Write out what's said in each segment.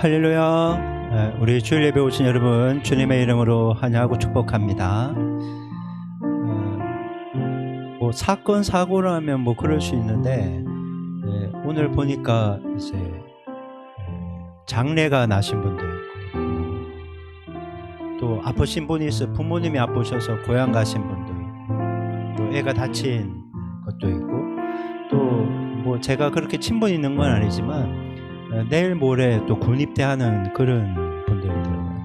할렐루야. 우리 주일 예배 오신 여러분 주님의 이름으로 환영하고 축복합니다. 뭐 사건 사고라면 뭐 그럴 수 있는데 오늘 보니까 이제 장례가 나신 분도 있고 또 아프신 분이 있어 부모님이 아프셔서 고향 가신 분도 있고 또 애가 다친 것도 있고 또 뭐 제가 그렇게 친분 있는 건 아니지만 내일 모레 또 군입대하는 그런 분도 있더라고요.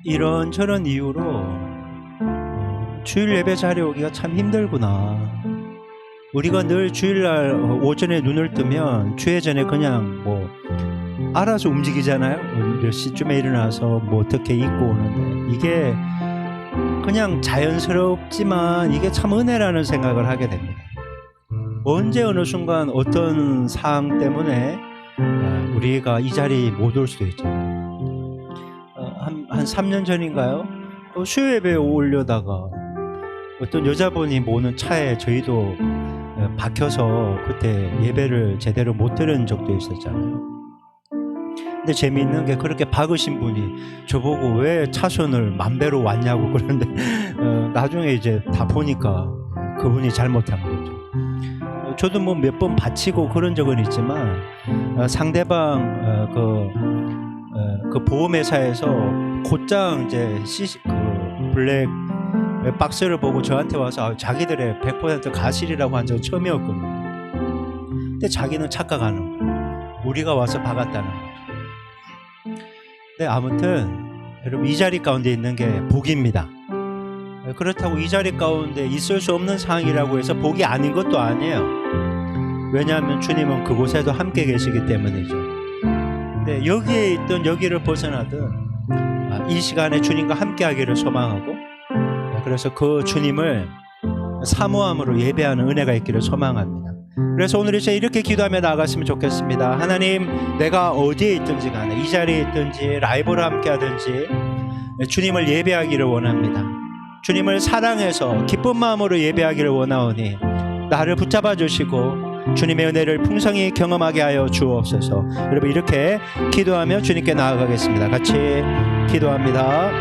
이런저런 이유로 주일 예배 자리에 오기가 참 힘들구나. 우리가 늘 주일날 오전에 눈을 뜨면 주회 전에 그냥 뭐 알아서 움직이잖아요. 몇 시쯤에 일어나서 뭐 어떻게 입고 오는데 이게 그냥 자연스럽지만 이게 참 은혜라는 생각을 하게 됩니다. 언제 어느 순간 어떤 상황 때문에 우리가 이 자리에 못 올 수도 있죠. 한 3년 전인가요? 수요 예배에 오려다가 어떤 여자분이 모는 차에 저희도 박혀서 그때 예배를 제대로 못 들은 적도 있었잖아요. 근데 재미있는 게 그렇게 박으신 분이 저보고 왜 차선을 맘대로 왔냐고 그러는데 나중에 이제 다 보니까 그분이 잘못한 거죠. 저도 뭐 몇 번 바치고 그런 적은 있지만 상대방 그 보험회사에서 곧장 이제 그 블랙 박스를 보고 저한테 와서 자기들의 100% 가실이라고 한 적은 처음이었거든요. 근데 자기는 착각하는 거예요. 우리가 와서 박았다는 거죠. 근데 아무튼 여러분 이 자리 가운데 있는 게 복입니다. 그렇다고 이 자리 가운데 있을 수 없는 상황이라고 해서 복이 아닌 것도 아니에요. 왜냐하면 주님은 그곳에도 함께 계시기 때문이죠. 근데 여기에 있든 여기를 벗어나든 이 시간에 주님과 함께 하기를 소망하고 그래서 그 주님을 사모함으로 예배하는 은혜가 있기를 소망합니다. 그래서 오늘 이제 이렇게 기도하며 나아갔으면 좋겠습니다. 하나님, 내가 어디에 있든지 간에 이 자리에 있든지 라이브로 함께 하든지 주님을 예배하기를 원합니다. 주님을 사랑해서 기쁜 마음으로 예배하기를 원하오니 나를 붙잡아 주시고 주님의 은혜를 풍성히 경험하게 하여 주옵소서. 여러분 이렇게 기도하며 주님께 나아가겠습니다. 같이 기도합니다.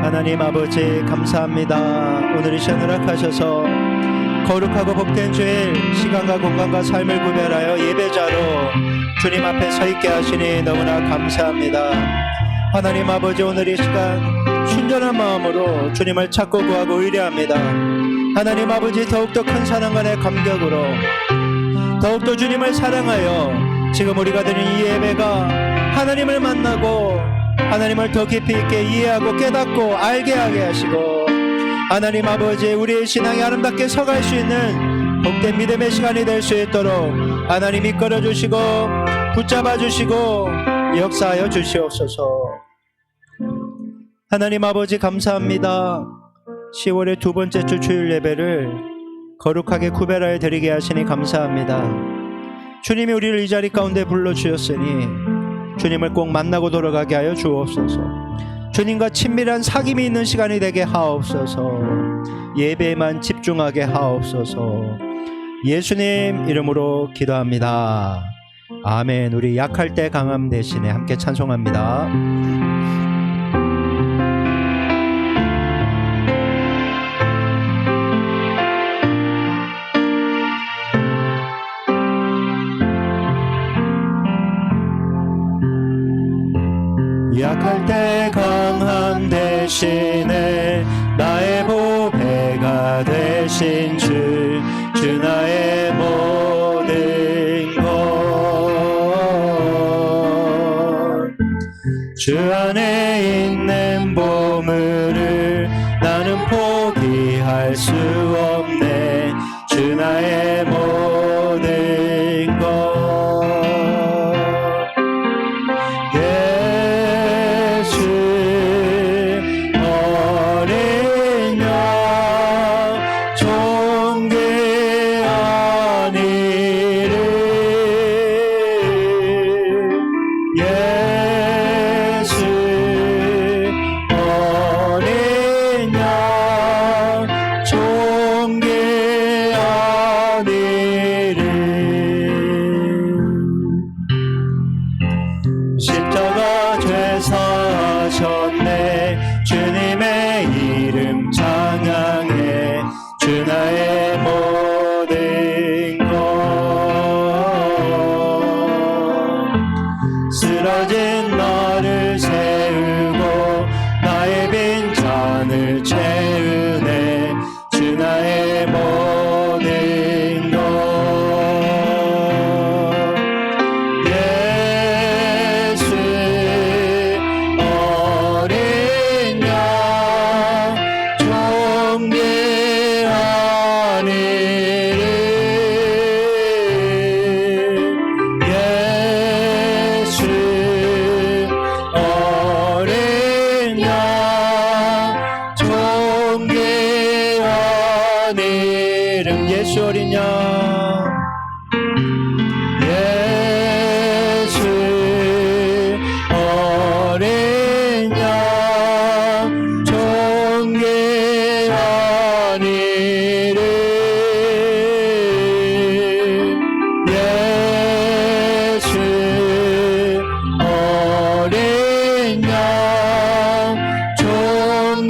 하나님 아버지 감사합니다. 오늘 이 시간 허락하셔서 거룩하고 복된 주일 시간과 공간과 삶을 구별하여 예배자로 주님 앞에 서 있게 하시니 너무나 감사합니다. 하나님 아버지 오늘 이 시간 순전한 마음으로 주님을 찾고 구하고 의뢰합니다. 하나님 아버지 더욱더 큰 사랑과 내 감격으로 더욱더 주님을 사랑하여 지금 우리가 드린 이 예배가 하나님을 만나고 하나님을 더 깊이 있게 이해하고 깨닫고 알게 하게 하시고 하나님 아버지 우리의 신앙이 아름답게 서갈 수 있는 복된 믿음의 시간이 될 수 있도록 하나님 이끌어 주시고 붙잡아 주시고 역사하여 주시옵소서. 하나님 아버지 감사합니다. 10월의 두 번째 주 주일 예배를 거룩하게 구별하여 드리게 하시니 감사합니다. 주님이 우리를 이 자리 가운데 불러주셨으니 주님을 꼭 만나고 돌아가게 하여 주옵소서. 주님과 친밀한 사귐이 있는 시간이 되게 하옵소서. 예배에만 집중하게 하옵소서. 예수님 이름으로 기도합니다. 아멘. 우리 약할 때 강함 대신에 함께 찬송합니다. 약할 때 강함 대신에 나의 보배가 되신 주 나의 모든 것 주 안에 있는 보물을 나는 포기할 수 없네. 주 나의 모든 것 십자가 죄 사셨네. 주님의 이름 찬양해. 주 나의 모든 것. 쓰러진 나를 세우고 나의 빈 잔을 채우네. 주 나의 모든 것. 예수 어린 양 존귀한 이름. 예수 어린 양 존귀한 이름. 예수 어린 양. 예수 어린 양 존귀한 이름. 예수 어린 양 존귀한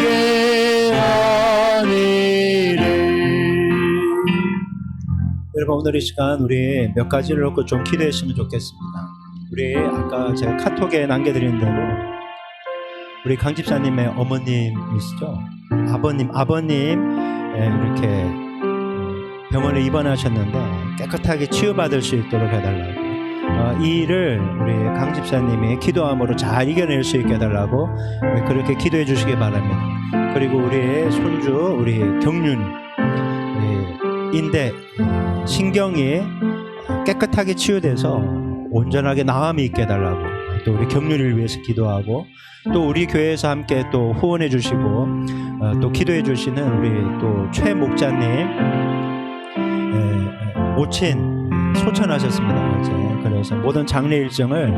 이름. 여러분, 오늘 이 시간 우리 몇 가지를 놓고 좀 기도했으면 좋겠습니다. 우리 아까 제가 카톡에 남겨드린 대로 우리 강 집사님의 어머님이시죠? 아버님 이렇게 병원에 입원하셨는데 깨끗하게 치유받을 수 있도록 해달라고, 이 일을 우리 강 집사님이 기도함으로 잘 이겨낼 수 있게 해달라고 그렇게 기도해 주시기 바랍니다. 그리고 우리 손주 우리 경륜 인대 신경이 깨끗하게 치유돼서 온전하게 나음이 있게 해달라고 또 우리 경륜을 위해서 기도하고, 또 우리 교회에서 함께 또 후원해 주시고 또 기도해 주시는 우리 또 최 목자님 모친 소천하셨습니다. 어제. 그래서 모든 장례 일정을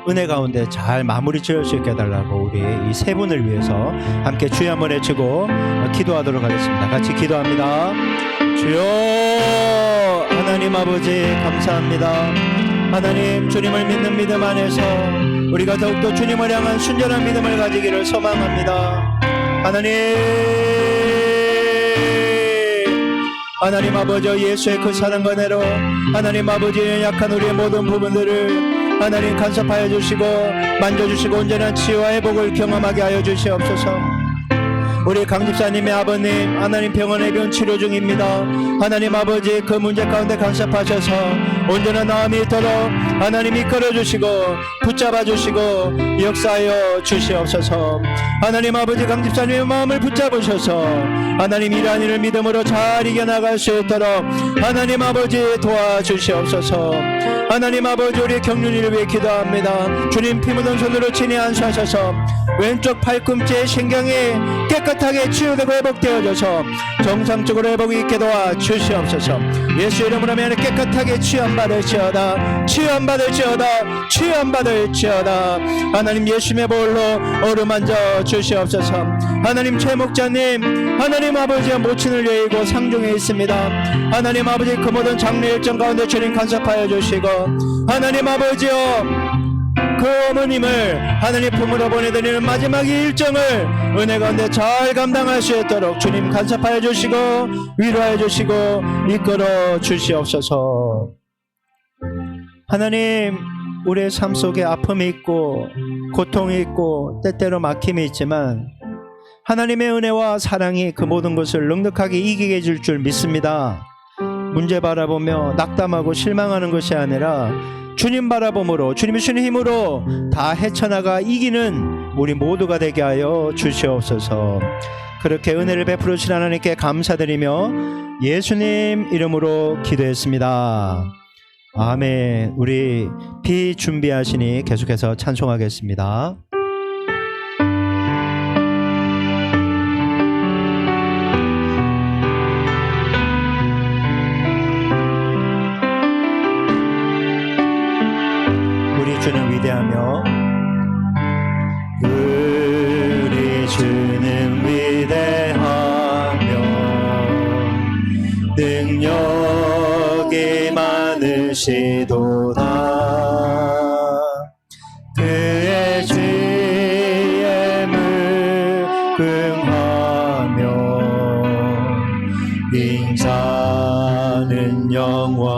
은혜 가운데 잘 마무리 지을 수 있게 해달라고 우리 이 세 분을 위해서 함께 주여 한번 외치고 기도하도록 하겠습니다. 같이 기도합니다. 주여 하나님 아버지 감사합니다. 하나님, 주님을 믿는 믿음 안에서 우리가 더욱더 주님을 향한 순전한 믿음을 가지기를 소망합니다. 하나님 아버지, 예수의 그 사랑과 은혜로 하나님 아버지의 약한 우리의 모든 부분들을 하나님 간섭하여 주시고 만져주시고 온전한 치유와 회복을 경험하게 하여 주시옵소서. 우리 강 집사님의 아버님 하나님 병원에 입원 치료 중입니다. 하나님 아버지, 그 문제 가운데 간섭하셔서 온전한 나음이 있도록 하나님 이끌어 주시고 붙잡아 주시고 역사하여 주시옵소서. 하나님 아버지, 강 집사님의 마음을 붙잡으셔서 하나님 이러한 일을 믿음으로 잘 이겨나갈 수 있도록 하나님 아버지 도와주시옵소서. 하나님 아버지, 우리 경륜이를 위해 기도합니다. 주님, 피 묻은 손으로 친히 안수하셔서 왼쪽 팔꿈치의 신경이 깨끗하게 치유되고 회복되어져서 정상적으로 회복이 있게 도와주시옵소서. 예수 이름으로 하면 깨끗하게 치유받을지어다, 치유받을지어다, 치유받을지어다. 하나님 예수의 볼로 어루만져 주시옵소서. 하나님 최 목자님 하나님 아버지의 모친을 여의고 상중에 있습니다. 하나님 아버지, 그 모든 장례 일정 가운데 주님 간섭하여 주시고 하나님 아버지여, 그 어머님을 하나님 품으로 보내드리는 마지막 일정을 은혜 가운데 잘 감당할 수 있도록 주님 간섭하여 주시고 위로하여 주시고 이끌어 주시옵소서. 하나님, 우리의 삶 속에 아픔이 있고 고통이 있고 때때로 막힘이 있지만 하나님의 은혜와 사랑이 그 모든 것을 넉넉하게 이기게 해줄 줄 믿습니다. 문제 바라보며 낙담하고 실망하는 것이 아니라 주님 바라봄으로 주님의 주님 힘으로 다 헤쳐나가 이기는 우리 모두가 되게 하여 주시옵소서. 그렇게 은혜를 베풀어 주신 하나님께 감사드리며 예수님 이름으로 기도했습니다. 아멘. 우리 비 준비하시니 계속해서 찬송하겠습니다. 우리 주는 위대하며 우리 주는 위대하며 능력이 많으시도다.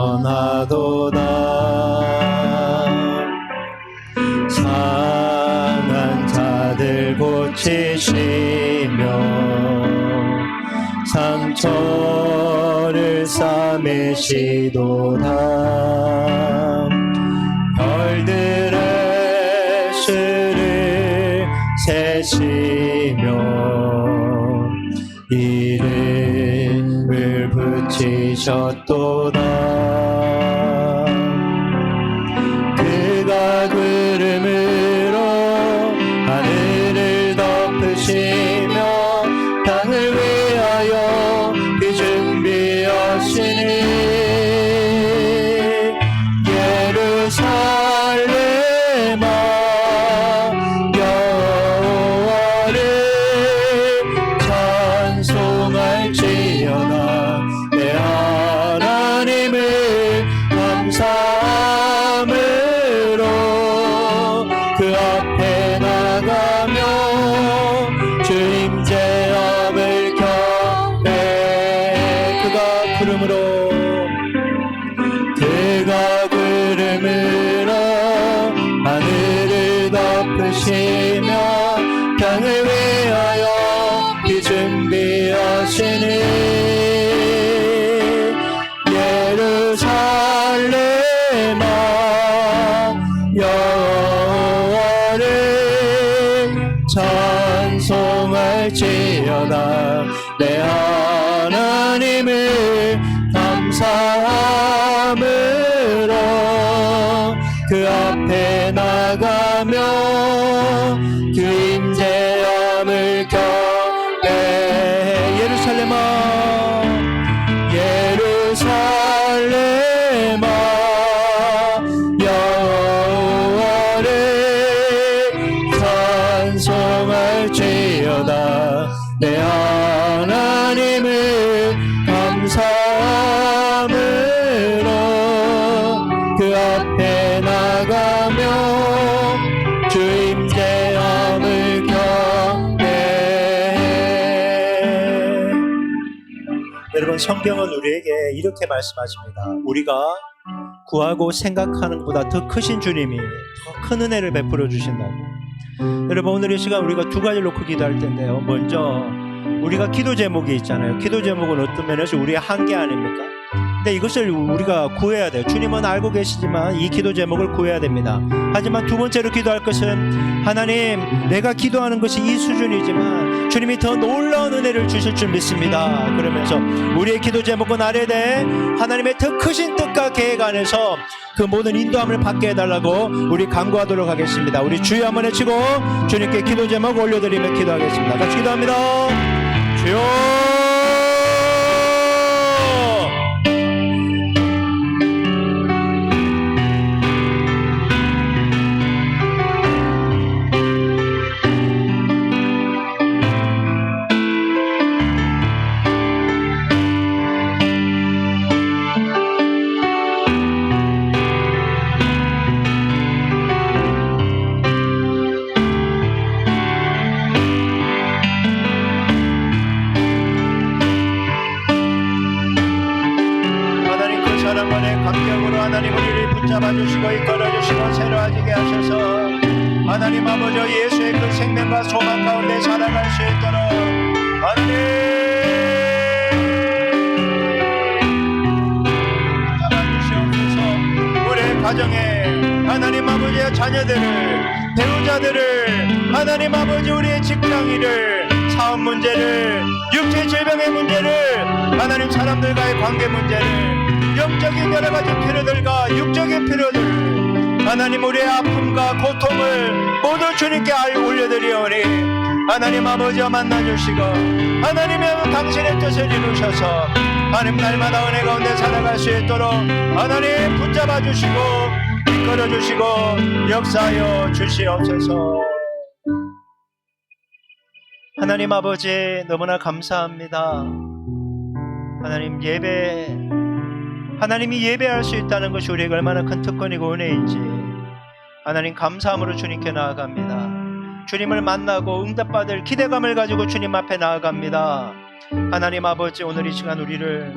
전하도다. 상한 자들 고치시며 상처를 싸매시도다. 별들의 수를 세시며 이름을 붙이셨도다. 그가 구름으로 하늘을 덮으시며 땅을 위하여 비 준비하시니 예루살렘아 여호와를 찬송할지어다. 내 하나님을 감사함으로 그 앞에 나가며 주 임재함을 경배해. 그가 구름으로 하늘을 덮으시며 땅을 위하여 비 준비하시니 예루살렘아 여호와를 찬송할지어다. 내 하나님을 감사함으로 그 앞에 나가며 그 임재함을 경배해. 예루살렘아 예루살렘아 여호와를 찬송할지어다. 내 하나님을 감사함으로 그 앞에 나가며 주 임재함을 경배해. 여러분, 성경은 우리에게 이렇게 말씀하십니다. 우리가 구하고 생각하는 것보다 더 크신 주님이 더 큰 은혜를 베풀어 주신다고. 여러분, 오늘 이 시간 우리가 두 가지를 놓고 기도할 텐데요. 먼저 우리가 기도 제목이 있잖아요. 기도 제목은 어떤 면에서 우리의 한계 아닙니까? 근데 이것을 우리가 구해야 돼요. 주님은 알고 계시지만 이 기도 제목을 구해야 됩니다. 하지만 두 번째로 기도할 것은 하나님, 내가 기도하는 것이 이 수준이지만 주님이 더 놀라운 은혜를 주실 줄 믿습니다. 그러면서 우리의 기도 제목은 알아야 돼. 하나님의 더 크신 뜻과 계획 안에서 그 모든 인도함을 받게 해달라고 우리 간구하도록 하겠습니다. 우리 주여 한번 외치고 주님께 기도 제목 올려드리며 기도하겠습니다. 같이 기도합니다. 주여. 하나님 우리를 붙잡아주시고 이끌어주시고 새로워지게 하셔서 하나님 아버지 예수의 그 생명과 소망 가운데 살아갈 수 있도록 하나님 붙잡아주시옵소서. 우리의 가정에 하나님 아버지의 자녀들을 배우자들을 하나님 아버지 우리의 직장일을 사업 문제를 육체 질병의 문제를 하나님 사람들과의 관계 문제를 영적인 여러 가지 필요들과 육적인 필요들 하나님 우리의 아픔과 고통을 모두 주님께 올려드리오니 하나님 아버지와 만나주시고 하나님의 당신의 뜻을 이루셔서 하나님 날마다 은혜 가운데 살아갈 수 있도록 하나님 붙잡아 주시고 이끌어 주시고 역사하여 주시옵소서. 하나님 아버지 너무나 감사합니다. 하나님이 예배할 수 있다는 것이 우리에게 얼마나 큰 특권이고 은혜인지 하나님 감사함으로 주님께 나아갑니다. 주님을 만나고 응답받을 기대감을 가지고 주님 앞에 나아갑니다. 하나님 아버지 오늘 이 시간 우리를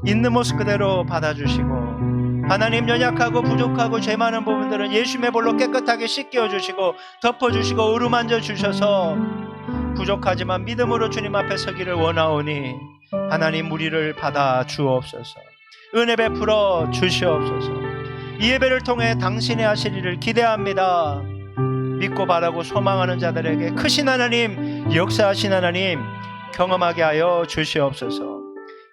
있는 모습 그대로 받아주시고 하나님, 연약하고 부족하고 죄 많은 부분들은 예수님의 볼로 깨끗하게 씻겨주시고 덮어주시고 어루만져 주셔서 부족하지만 믿음으로 주님 앞에 서기를 원하오니 하나님, 우리를 받아 주옵소서. 은혜 베풀어 주시옵소서. 이 예배를 통해 당신의 하실 일을 기대합니다. 믿고 바라고 소망하는 자들에게 크신 하나님, 역사하신 하나님 경험하게 하여 주시옵소서.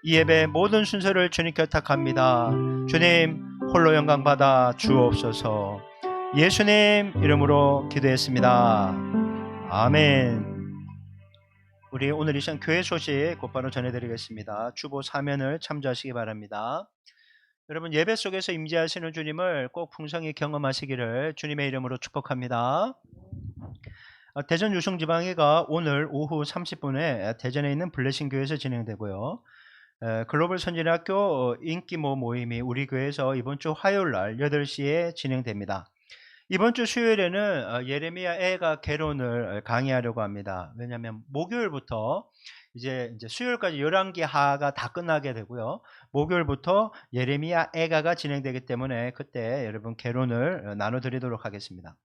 이 예배의 모든 순서를 주님께 탁합니다. 주님, 홀로 영광 받아 주옵소서. 예수님 이름으로 기도했습니다. 아멘. 우리 오늘 이 시간 교회 소식 곧바로 전해드리겠습니다. 주보 사면을 참조하시기 바랍니다. 여러분, 예배 속에서 임재하시는 주님을 꼭 풍성히 경험하시기를 주님의 이름으로 축복합니다. 대전 유성지방회가 오늘 오후 30분에 대전에 있는 블레싱 교회에서 진행되고요. 글로벌 선진학교 인기 모임이 우리 교회에서 이번 주 화요일 날 8시에 진행됩니다. 이번 주 수요일에는 예레미야 애가 개론을 강의하려고 합니다. 왜냐하면 목요일부터 이제 수요일까지 열왕기하가 다 끝나게 되고요. 목요일부터 예레미야 애가가 진행되기 때문에 그때 여러분 개론을 나눠드리도록 하겠습니다.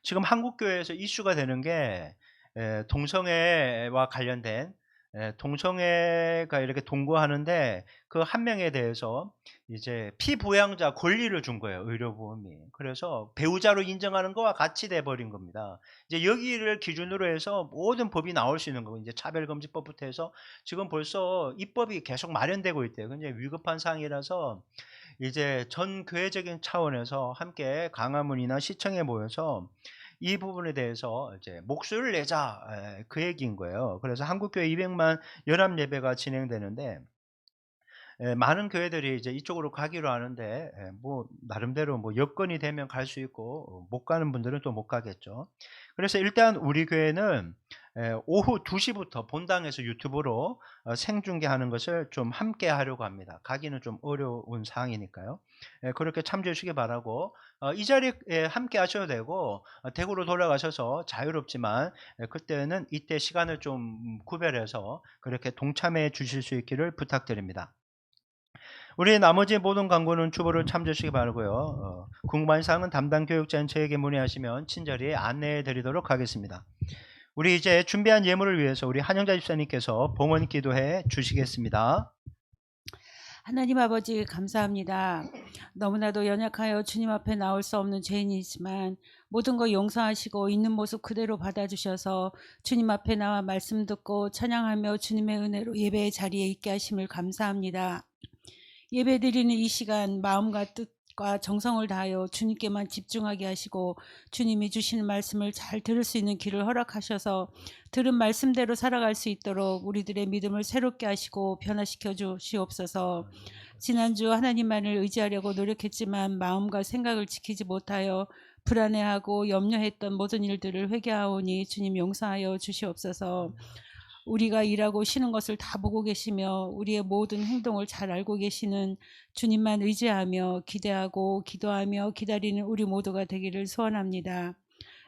지금 한국교회에서 이슈가 되는 게 동성애와 관련된, 동성애가 이렇게 동거하는데 그 한 명에 대해서 이제 피부양자 권리를 준 거예요, 의료보험이. 그래서 배우자로 인정하는 거와 같이 돼 버린 겁니다. 이제 여기를 기준으로 해서 모든 법이 나올 수 있는 거고, 이제 차별금지법부터 해서 지금 벌써 입법이 계속 마련되고 있대요. 굉장히 위급한 상황이라서 이제 전 교회적인 차원에서 함께 강화문이나 시청에 모여서 이 부분에 대해서 이제 목소리를 내자, 그 얘기인 거예요. 그래서 한국교회 200만 연합 예배가 진행되는데 많은 교회들이 이제 이쪽으로 가기로 하는데 뭐 나름대로 뭐 여건이 되면 갈 수 있고 못 가는 분들은 또 못 가겠죠. 그래서 일단 우리 교회는 오후 2시부터 본당에서 유튜브로 생중계하는 것을 좀 함께 하려고 합니다. 가기는 좀 어려운 상황이니까요. 그렇게 참조해 주시기 바라고, 이 자리에 함께 하셔도 되고 대구로 돌아가셔서 자유롭지만 그때는 이때 시간을 좀 구별해서 그렇게 동참해 주실 수 있기를 부탁드립니다. 우리 나머지 모든 광고는 주보를 참조해 주시기 바라고요. 궁금한 사항은 담당 교육자인 저에게 문의하시면 친절히 안내해 드리도록 하겠습니다. 우리 이제 준비한 예물을 위해서 우리 한영자 집사님께서 봉헌 기도해 주시겠습니다. 하나님 아버지, 감사합니다. 너무나도 연약하여 주님 앞에 나올 수 없는 죄인이지만 모든 거 용서하시고 있는 모습 그대로 받아주셔서 주님 앞에 나와 말씀 듣고 찬양하며 주님의 은혜로 예배의 자리에 있게 하심을 감사합니다. 예배 드리는 이 시간 마음과 뜻과 정성을 다하여 주님께만 집중하게 하시고 주님이 주시는 말씀을 잘 들을 수 있는 길을 허락하셔서 들은 말씀대로 살아갈 수 있도록 우리들의 믿음을 새롭게 하시고 변화시켜 주시옵소서. 지난주 하나님만을 의지하려고 노력했지만 마음과 생각을 지키지 못하여 불안해하고 염려했던 모든 일들을 회개하오니 주님 용서하여 주시옵소서. 우리가 일하고 쉬는 것을 다 보고 계시며 우리의 모든 행동을 잘 알고 계시는 주님만 의지하며 기대하고 기도하며 기다리는 우리 모두가 되기를 소원합니다.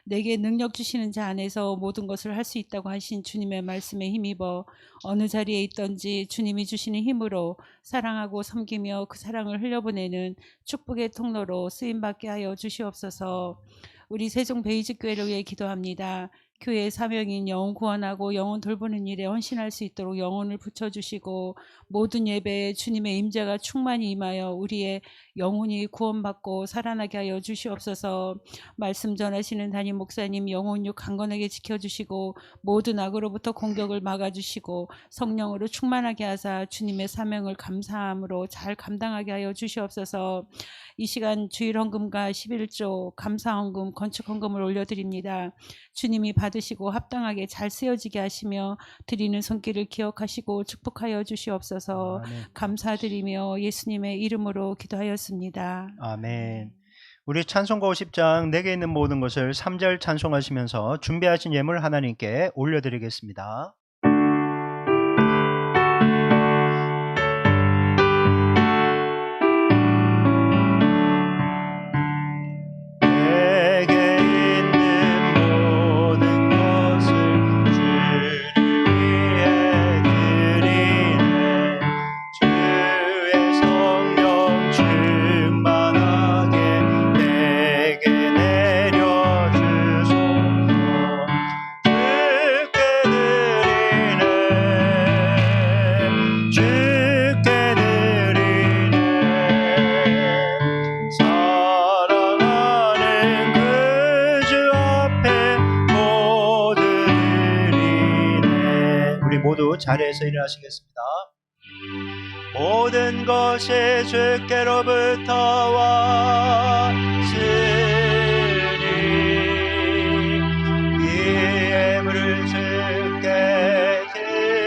내게 능력 주시는 자 안에서 모든 것을 할 수 있다고 하신 주님의 말씀에 힘입어 어느 자리에 있든지 주님이 주시는 힘으로 사랑하고 섬기며 그 사랑을 흘려보내는 축복의 통로로 쓰임받게 하여 주시옵소서. 우리 세종 베이직교회를 위해 기도합니다. 교회의 사명인 영혼 구원하고 영혼 돌보는 일에 헌신할 수 있도록 영혼을 붙여주시고 모든 예배에 주님의 임재가 충만히 임하여 우리의 영혼이 구원받고 살아나게 하여 주시옵소서. 말씀 전하시는 담임 목사님 영혼육 강건하게 지켜주시고 모든 악으로부터 공격을 막아주시고 성령으로 충만하게 하사 주님의 사명을 감사함으로 잘 감당하게 하여 주시옵소서. 이 시간 주일헌금과 11조 감사헌금 건축헌금을 올려드립니다. 주님이 받으시고 합당하게 잘 쓰여지게 하시며 드리는 손길을 기억하시고 축복하여 주시옵소서. 아멘. 감사드리며 예수님의 이름으로 기도하였습니다. 아멘. 우리 찬송가 50장 내게 있는 모든 것을 3절 찬송하시면서 준비하신 예물 하나님께 올려드리겠습니다. 주의 성령 주의 모두 자리에서 일어나시겠습니다. 모든 것이 주께로부터 왔으니 이 예물을 주께 드리나이다.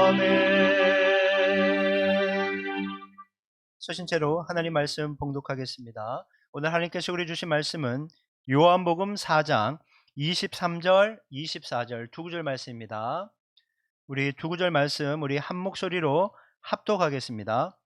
아멘. 서신 채로 하나님 말씀 봉독하겠습니다. 오늘 하나님께서 우리 주신 말씀은 요한복음 4장 23절, 24절 두 구절 말씀입니다. 우리 두 구절 말씀 우리 한 목소리로 합독하겠습니다.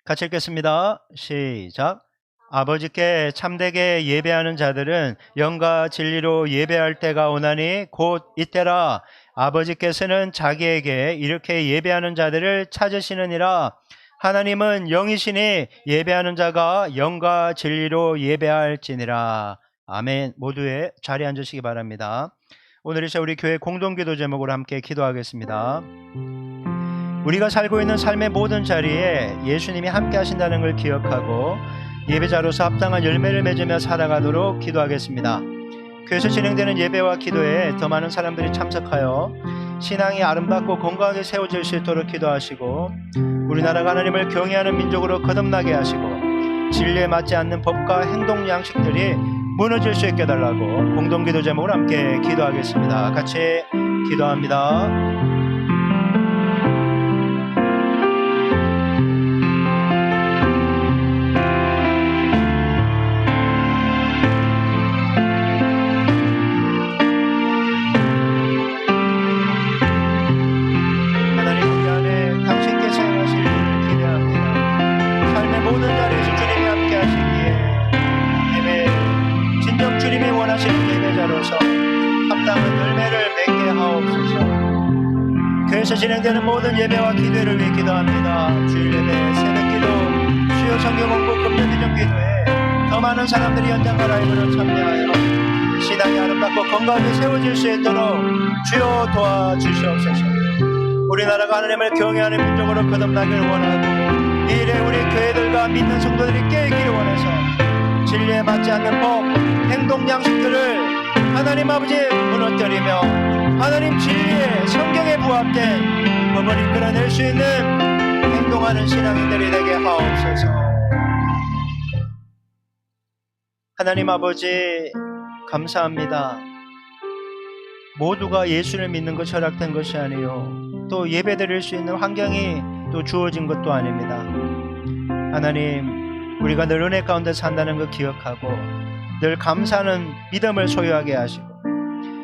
같이 읽겠습니다. 시작. 아버지께 참되게 예배하는 자들은 영과 진리로 예배할 때가 오나니 곧 이때라. 아버지께서는 자기에게 이렇게 예배하는 자들을 찾으시느니라. 하나님은 영이시니 예배하는 자가 영과 진리로 예배할지니라. 아멘. 모두의 자리에 앉으시기 바랍니다. 오늘 이 시간 우리 교회 공동기도 제목으로 함께 기도하겠습니다. 우리가 살고 있는 삶의 모든 자리에 예수님이 함께 하신다는 걸 기억하고 예배자로서 합당한 열매를 맺으며 살아가도록 기도하겠습니다. 교회에서 진행되는 예배와 기도에 더 많은 사람들이 참석하여 신앙이 아름답고 건강하게 세워질 수 있도록 기도하시고 우리나라가 하나님을 경외하는 민족으로 거듭나게 하시고 진리에 맞지 않는 법과 행동 양식들이 무너질 수 있게 해달라고 공동기도 제목으로 함께 기도하겠습니다. 같이 기도합니다. 교회에서 진행되는 모든 예배와 기도를 위해 기도합니다. 주일 예배, 새벽기도, 수요 성경 공부, 금요 비전 기도에 더 많은 사람들이 현장과 라이브로 참여하여 신앙이 아름답고 건강하게 세워질 수 있도록 주여 도와주시옵소서. 우리나라가 하나님을 경외하는 민족으로 거듭나기를 원하고 이 일에 우리 교회들과 믿는 성도들이 깨있기를 원해서 진리에 맞지 않는 법, 행동 양식들을 하나님 아버지 무너뜨리며 하나님 진리에 성경에 부합된 법을 이끌어낼 수 있는 행동하는 신앙인들이 되게 하옵소서. 하나님 아버지 감사합니다. 모두가 예수를 믿는 것 허락된 것이 아니요 또 예배드릴 수 있는 환경이 또 주어진 것도 아닙니다. 하나님 우리가 늘 은혜 가운데 산다는 것 기억하고 늘 감사하는 믿음을 소유하게 하시고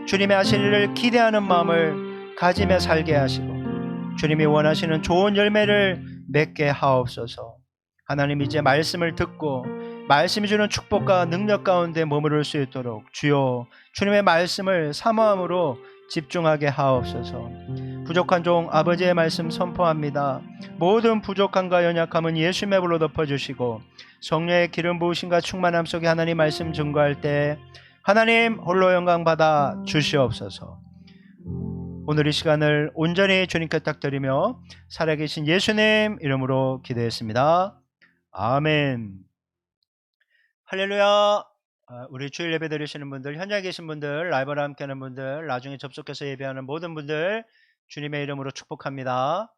주님의 하실 일을 기대하는 마음을 가지며 살게 하시고 주님이 원하시는 좋은 열매를 맺게 하옵소서. 하나님 이제 말씀을 듣고 말씀이 주는 축복과 능력 가운데 머무를 수 있도록 주여 주님의 말씀을 사모함으로 집중하게 하옵소서. 부족한 종 아버지의 말씀 선포합니다. 모든 부족함과 연약함은 예수님의 불로 덮어주시고 성령의 기름 부으심과 충만함 속에 하나님 말씀 증거할 때 하나님 홀로 영광 받아 주시옵소서. 오늘 이 시간을 온전히 주님께 탁드리며 살아계신 예수님 이름으로 기도했습니다. 아멘. 할렐루야. 우리 주일 예배 드리시는 분들, 현장에 계신 분들, 라이브로 함께하는 분들, 나중에 접속해서 예배하는 모든 분들 주님의 이름으로 축복합니다.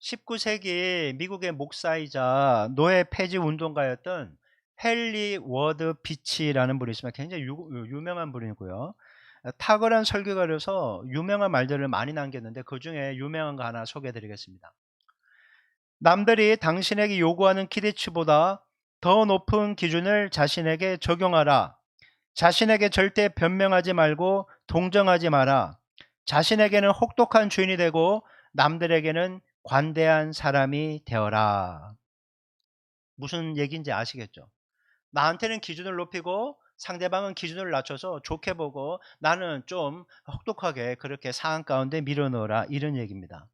19세기 미국의 목사이자 노예 폐지 운동가였던 헨리 워드 비치라는 분이 있습니다. 굉장히 유명한 분이고요. 탁월한 설교가로서 유명한 말들을 많이 남겼는데 그 중에 유명한 거 하나 소개해드리겠습니다. 남들이 당신에게 요구하는 기대치보다 더 높은 기준을 자신에게 적용하라. 자신에게 절대 변명하지 말고 동정하지 마라. 자신에게는 혹독한 주인이 되고 남들에게는 관대한 사람이 되어라. 무슨 얘기인지 아시겠죠? 나한테는 기준을 높이고 상대방은 기준을 낮춰서 좋게 보고 나는 좀 혹독하게 그렇게 상한 가운데 밀어넣어라, 이런 얘기입니다.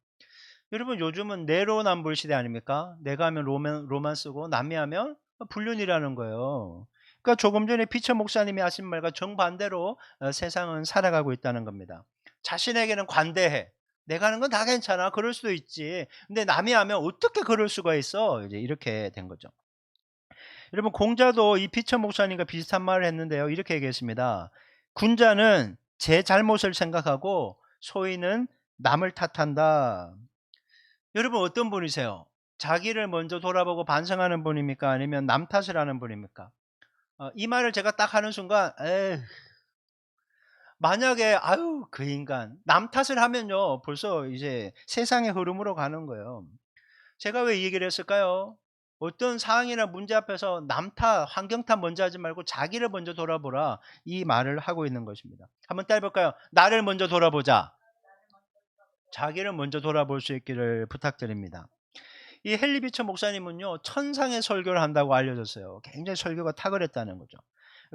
여러분 요즘은 내로남불 시대 아닙니까? 내가 하면 로만 쓰고 남이 하면 불륜이라는 거예요. 그러니까 조금 전에 피처 목사님이 하신 말과 정반대로 세상은 살아가고 있다는 겁니다. 자신에게는 관대해, 내가 하는 건 다 괜찮아. 그럴 수도 있지. 근데 남이 하면 어떻게 그럴 수가 있어? 이제 이렇게 된 거죠. 여러분 공자도 이 비천 목사님과 비슷한 말을 했는데요. 이렇게 얘기했습니다. 군자는 제 잘못을 생각하고 소인은 남을 탓한다. 여러분 어떤 분이세요? 자기를 먼저 돌아보고 반성하는 분입니까? 아니면 남 탓을 하는 분입니까? 이 말을 제가 딱 하는 순간 에휴, 만약에 아유 그 인간 남 탓을 하면요 벌써 이제 세상의 흐름으로 가는 거예요. 제가 왜 이 얘기를 했을까요? 어떤 상황이나 문제 앞에서 남 탓, 환경 탓 먼저 하지 말고 자기를 먼저 돌아보라 이 말을 하고 있는 것입니다. 한번 따라 볼까요? 나를 먼저 돌아보자. 자기를 먼저 돌아볼 수 있기를 부탁드립니다. 이 헨리 비처 목사님은요 천상의 설교를 한다고 알려졌어요. 굉장히 설교가 탁월했다는 거죠.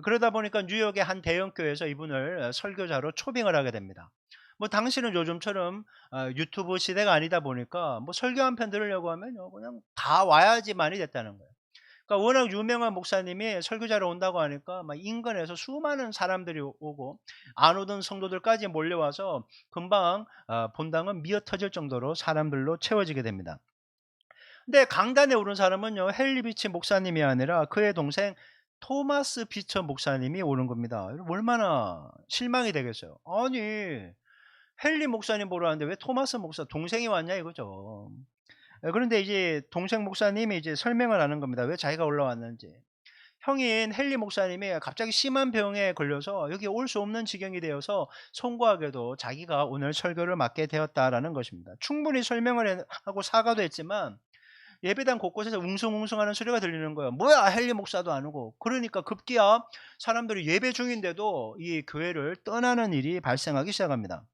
그러다 보니까 뉴욕의 한 대형 교회에서 이분을 설교자로 초빙을 하게 됩니다. 뭐 당시는 요즘처럼 유튜브 시대가 아니다 보니까 뭐 설교 한 편 들으려고 하면요 그냥 다 와야지만이 됐다는 거예요. 그러니까 워낙 유명한 목사님이 설교자로 온다고 하니까 막 인근에서 수많은 사람들이 오고 안 오던 성도들까지 몰려와서 금방 본당은 미어터질 정도로 사람들로 채워지게 됩니다. 근데 강단에 오른 사람은요 헨리 비치 목사님이 아니라 그의 동생 토마스 비처 목사님이 오는 겁니다. 여러분 얼마나 실망이 되겠어요. 아니 헨리 목사님 보러 왔는데 왜 토마스 목사 동생이 왔냐 이거죠. 그런데 이제 동생 목사님이 이제 설명을 하는 겁니다. 왜 자기가 올라왔는지. 형인 헨리 목사님이 갑자기 심한 병에 걸려서 여기 올 수 없는 지경이 되어서 송구하게도 자기가 오늘 설교를 맡게 되었다라는 것입니다. 충분히 설명을 하고 사과도 했지만 예배당 곳곳에서 웅성웅성하는 소리가 들리는 거예요. 뭐야 헨리 목사도 안 오고. 그러니까 급기야 사람들이 예배 중인데도 이 교회를 떠나는 일이 발생하기 시작합니다.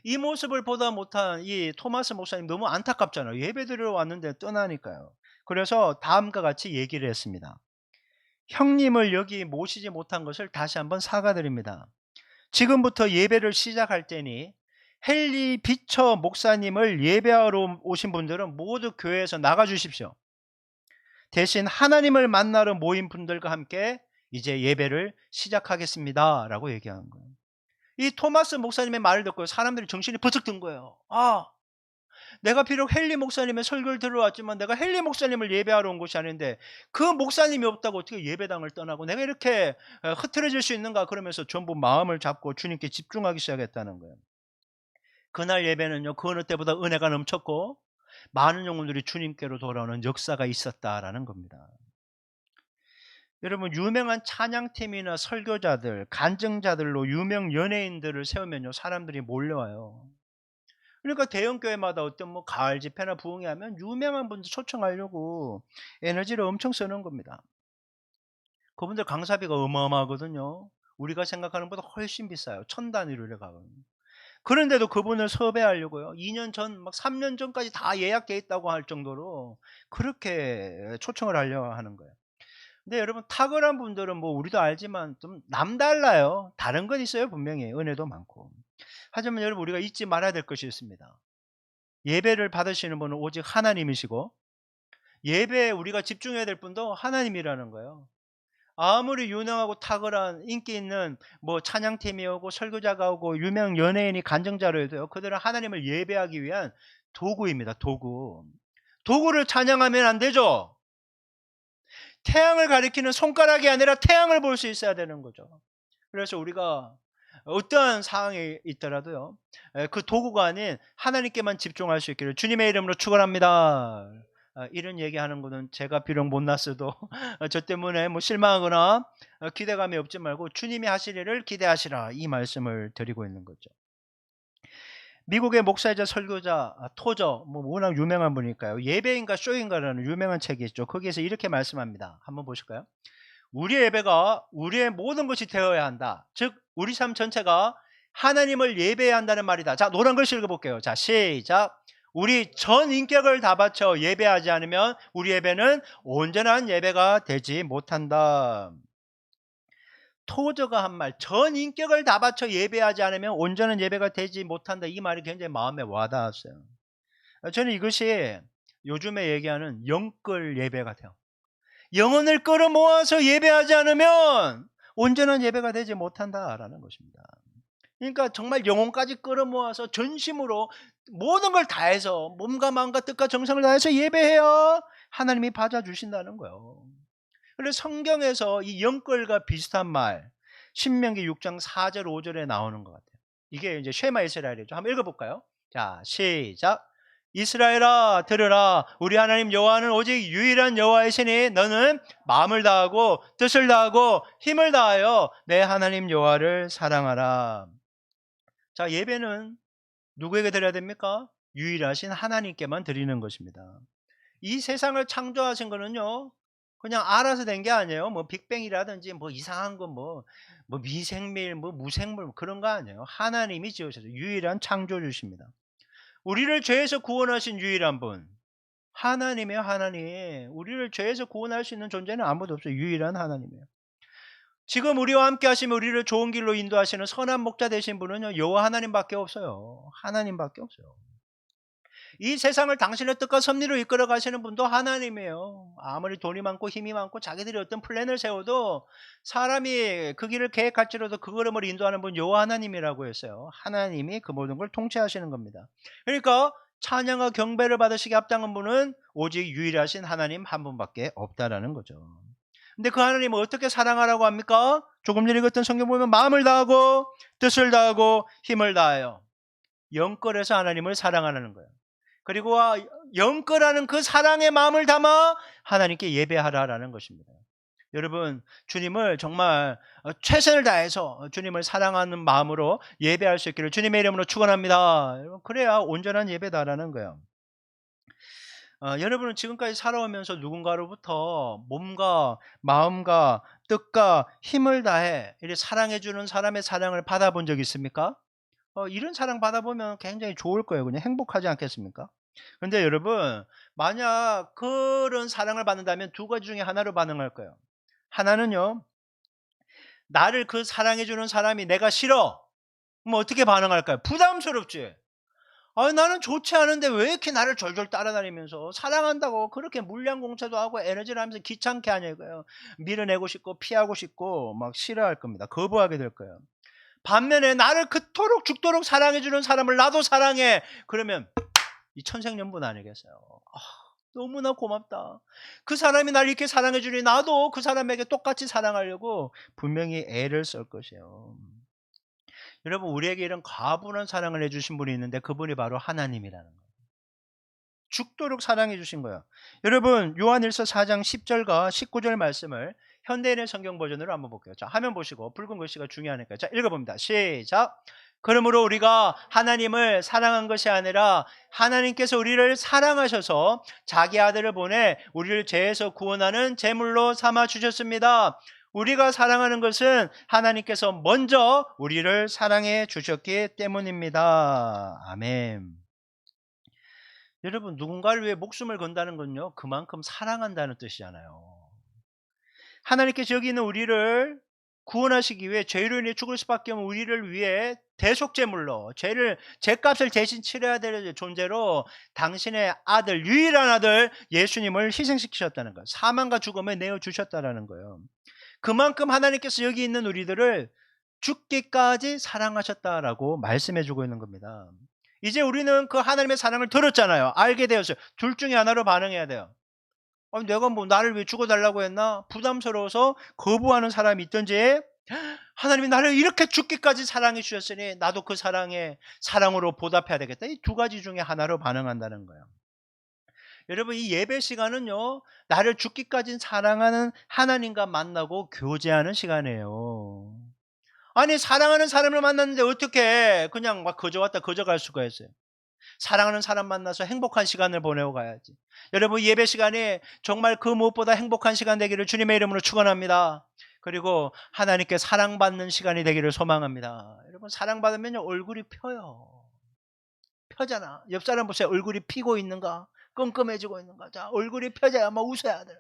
이 모습을 보다 못한 이 토마스 목사님 너무 안타깝잖아요. 예배 드리러 왔는데 떠나니까요. 그래서 다음과 같이 얘기를 했습니다. 형님을 여기 모시지 못한 것을 다시 한번 사과드립니다. 지금부터 예배를 시작할 때니 헨리 비처 목사님을 예배하러 오신 분들은 모두 교회에서 나가 주십시오. 대신 하나님을 만나러 모인 분들과 함께 이제 예배를 시작하겠습니다. 라고 얘기한 거예요. 이 토마스 목사님의 말을 듣고 사람들이 정신이 버쩍 든 거예요. 내가 비록 헨리 목사님의 설교를 들어왔지만 내가 헨리 목사님을 예배하러 온 것이 아닌데 그 목사님이 없다고 어떻게 예배당을 떠나고 내가 이렇게 흐트러질 수 있는가 그러면서 전부 마음을 잡고 주님께 집중하기 시작했다는 거예요. 그날 예배는요 그 어느 때보다 은혜가 넘쳤고 많은 영혼들이 주님께로 돌아오는 역사가 있었다라는 겁니다. 여러분 유명한 찬양팀이나 설교자들, 간증자들로 유명 연예인들을 세우면요 사람들이 몰려와요. 그러니까 대형 교회마다 어떤 뭐 가을 집회나 부흥회 하면 유명한 분들 초청하려고 에너지를 엄청 쓰는 겁니다. 그분들 강사비가 어마어마하거든요. 우리가 생각하는 것보다 훨씬 비싸요. 천 단위로 이래가거든요. 그런데도 그분을 섭외하려고요. 2년 전, 막 3년 전까지 다 예약돼 있다고 할 정도로 그렇게 초청을 하려 하는 거예요. 근데 여러분 탁월한 분들은 뭐 우리도 알지만 좀 남달라요. 다른 건 있어요 분명히 은혜도 많고. 하지만 여러분 우리가 잊지 말아야 될 것이 있습니다. 예배를 받으시는 분은 오직 하나님이시고 예배에 우리가 집중해야 될 분도 하나님이라는 거예요. 아무리 유능하고 탁월한 인기 있는 뭐 찬양팀이 오고 설교자가 오고 유명 연예인이 간증자로 해도요. 그들은 하나님을 예배하기 위한 도구입니다. 도구. 도구를 찬양하면 안 되죠. 태양을 가리키는 손가락이 아니라 태양을 볼 수 있어야 되는 거죠. 그래서 우리가 어떠한 상황이 있더라도요. 그 도구가 아닌 하나님께만 집중할 수 있기를 주님의 이름으로 축원합니다. 이런 얘기하는 거는 제가 비록 못났어도 저 때문에 뭐 실망하거나 기대감이 없지 말고 주님이 하실 일을 기대하시라 이 말씀을 드리고 있는 거죠. 미국의 목사이자 설교자 토저 뭐 워낙 유명한 분이니까요. 예배인가 쇼인가라는 유명한 책이 있죠. 거기에서 이렇게 말씀합니다. 한번 보실까요? 우리의 예배가 우리의 모든 것이 되어야 한다. 즉 우리 삶 전체가 하나님을 예배해야 한다는 말이다. 자, 노란 글씨 읽어볼게요. 자, 시작. 우리 전 인격을 다 바쳐 예배하지 않으면 우리 예배는 온전한 예배가 되지 못한다. 토저가 한 말, 전 인격을 다 바쳐 예배하지 않으면 온전한 예배가 되지 못한다. 이 말이 굉장히 마음에 와닿았어요. 저는 이것이 요즘에 얘기하는 영끌 예배 같아요. 영혼을 끌어모아서 예배하지 않으면 온전한 예배가 되지 못한다라는 것입니다. 그러니까 정말 영혼까지 끌어모아서 전심으로 모든 걸 다해서 몸과 마음과 뜻과 정성을 다해서 예배해야 하나님이 받아주신다는 거예요. 그래서 성경에서 이 영끌과 비슷한 말 신명기 6장 4절 5절에 나오는 것 같아요. 이게 이제 쉐마 이스라엘이죠. 한번 읽어볼까요? 자, 시작. 이스라엘아 들으라, 우리 하나님 여호와는 오직 유일한 여호와이시니 너는 마음을 다하고 뜻을 다하고 힘을 다하여 내 하나님 여호와를 사랑하라. 자, 예배는 누구에게 드려야 됩니까? 유일하신 하나님께만 드리는 것입니다. 이 세상을 창조하신 거는요, 그냥 알아서 된 게 아니에요. 뭐 빅뱅이라든지 뭐 이상한 거 뭐 미생물 뭐 무생물 그런 거 아니에요. 하나님이 지으셔서 유일한 창조주십니다. 우리를 죄에서 구원하신 유일한 분 하나님이에요. 하나님. 우리를 죄에서 구원할 수 있는 존재는 아무도 없어요. 유일한 하나님이에요. 지금 우리와 함께 하시며 우리를 좋은 길로 인도하시는 선한 목자 되신 분은요, 여호와 하나님밖에 없어요. 하나님밖에 없어요. 이 세상을 당신의 뜻과 섭리로 이끌어 가시는 분도 하나님이에요. 아무리 돈이 많고 힘이 많고 자기들이 어떤 플랜을 세워도 사람이 그 길을 계획할지라도 그 걸음을 인도하는 분 여호와 하나님이라고 했어요. 하나님이 그 모든 걸 통치하시는 겁니다. 그러니까 찬양과 경배를 받으시기 합당한 분은 오직 유일하신 하나님 한 분밖에 없다라는 거죠. 근데 그 하나님을 어떻게 사랑하라고 합니까? 조금 전에 읽었던 성경 보면 마음을 다하고 뜻을 다하고 힘을 다하여 영끌에서 하나님을 사랑하라는 거예요. 그리고 영끌하는 그 사랑의 마음을 담아 하나님께 예배하라라는 것입니다. 여러분, 주님을 정말 최선을 다해서 주님을 사랑하는 마음으로 예배할 수 있기를 주님의 이름으로 축원합니다. 그래야 온전한 예배다라는 거예요. 여러분은 지금까지 살아오면서 누군가로부터 몸과 마음과 뜻과 힘을 다해 이렇게 사랑해주는 사람의 사랑을 받아본 적 있습니까? 이런 사랑 받아보면 굉장히 좋을 거예요. 그냥 행복하지 않겠습니까? 근데 여러분, 만약 그런 사랑을 받는다면 두 가지 중에 하나로 반응할 거예요. 하나는요, 나를 그 사랑해주는 사람이 내가 싫어. 그럼 어떻게 반응할까요? 부담스럽지. 나는 좋지 않은데 왜 이렇게 나를 졸졸 따라다니면서 사랑한다고 그렇게 물량 공세도 하고 에너지를 하면서 귀찮게 하냐 이거예요. 밀어내고 싶고 피하고 싶고 막 싫어할 겁니다. 거부하게 될 거예요. 반면에 나를 그토록 죽도록 사랑해주는 사람을 나도 사랑해. 그러면 이 천생연분 아니겠어요? 너무나 고맙다. 그 사람이 날 이렇게 사랑해주니 나도 그 사람에게 똑같이 사랑하려고 분명히 애를 쓸 것이에요. 여러분, 우리에게 이런 과분한 사랑을 해주신 분이 있는데 그분이 바로 하나님이라는 거예요. 죽도록 사랑해 주신 거예요. 여러분, 요한일서 4장 10절과 19절 말씀을 현대인의 성경 버전으로 한번 볼게요. 자, 화면 보시고 붉은 글씨가 중요하니까 자, 읽어봅니다. 시작. 그러므로 우리가 하나님을 사랑한 것이 아니라 하나님께서 우리를 사랑하셔서 자기 아들을 보내 우리를 죄에서 구원하는 제물로 삼아 주셨습니다. 우리가 사랑하는 것은 하나님께서 먼저 우리를 사랑해 주셨기 때문입니다. 아멘. 여러분, 누군가를 위해 목숨을 건다는 건요, 그만큼 사랑한다는 뜻이잖아요. 하나님께서 여기 있는 우리를 구원하시기 위해 죄로 인해 죽을 수밖에 없는 우리를 위해 대속제물로 죄값을 대신 치러야 될 존재로 당신의 아들, 유일한 아들 예수님을 희생시키셨다는 거예요. 사망과 죽음에 내어주셨다는 거예요. 그만큼 하나님께서 여기 있는 우리들을 죽기까지 사랑하셨다라고 말씀해주고 있는 겁니다. 이제 우리는 그 하나님의 사랑을 들었잖아요. 알게 되었어요. 둘 중에 하나로 반응해야 돼요. 내가 뭐 나를 위해 죽어달라고 했나? 부담스러워서 거부하는 사람이 있든지, 하나님이 나를 이렇게 죽기까지 사랑해 주셨으니 나도 그 사랑으로 보답해야 되겠다. 이 두 가지 중에 하나로 반응한다는 거예요. 여러분, 이 예배 시간은요, 나를 죽기까지 사랑하는 하나님과 만나고 교제하는 시간이에요. 아니, 사랑하는 사람을 만났는데 어떻게 그냥 막 거저 왔다 거저 갈 수가 있어요. 사랑하는 사람 만나서 행복한 시간을 보내고 가야지. 여러분, 예배 시간이 정말 그 무엇보다 행복한 시간 되기를 주님의 이름으로 축원합니다. 그리고 하나님께 사랑받는 시간이 되기를 소망합니다. 여러분, 사랑받으면 얼굴이 펴요. 펴잖아. 옆 사람 보세요. 얼굴이 피고 있는가? 끔끔해지고 있는가? 자, 얼굴이 펴져야 막 웃어야 돼요.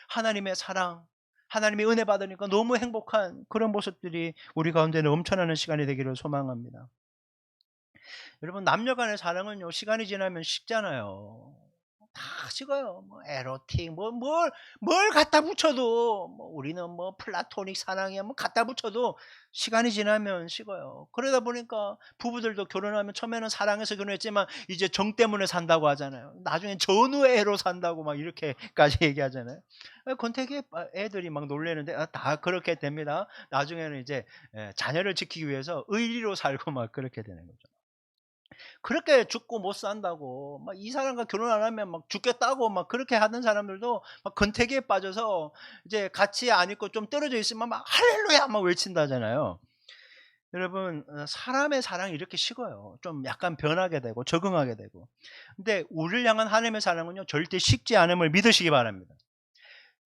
하나님의 사랑, 하나님의 은혜 받으니까 너무 행복한 그런 모습들이 우리 가운데 넘쳐나는 시간이 되기를 소망합니다. 여러분, 남녀 간의 사랑은요, 시간이 지나면 식잖아요. 다 식어요. 뭐 에로틱 뭘 갖다 붙여도 뭐 우리는 뭐 플라토닉 사랑이야 뭐 갖다 붙여도 시간이 지나면 식어요. 그러다 보니까 부부들도 결혼하면 처음에는 사랑해서 결혼했지만 이제 정 때문에 산다고 하잖아요. 나중엔 전우애로 산다고 막 이렇게까지 얘기하잖아요. 권태기 애들이 막 놀래는데 다 그렇게 됩니다. 나중에는 이제 자녀를 지키기 위해서 의리로 살고 막 그렇게 되는 거죠. 그렇게 죽고 못 산다고 막 이 사람과 결혼 안 하면 막 죽겠다고 막 그렇게 하던 사람들도 막 권태기에 빠져서 이제 같이 안 있고 좀 떨어져 있으면 막 할렐루야 막 외친다잖아요. 여러분 사람의 사랑이 이렇게 식어요. 좀 약간 변하게 되고 적응하게 되고. 근데 우리를 향한 하나님의 사랑은요 절대 식지 않음을 믿으시기 바랍니다.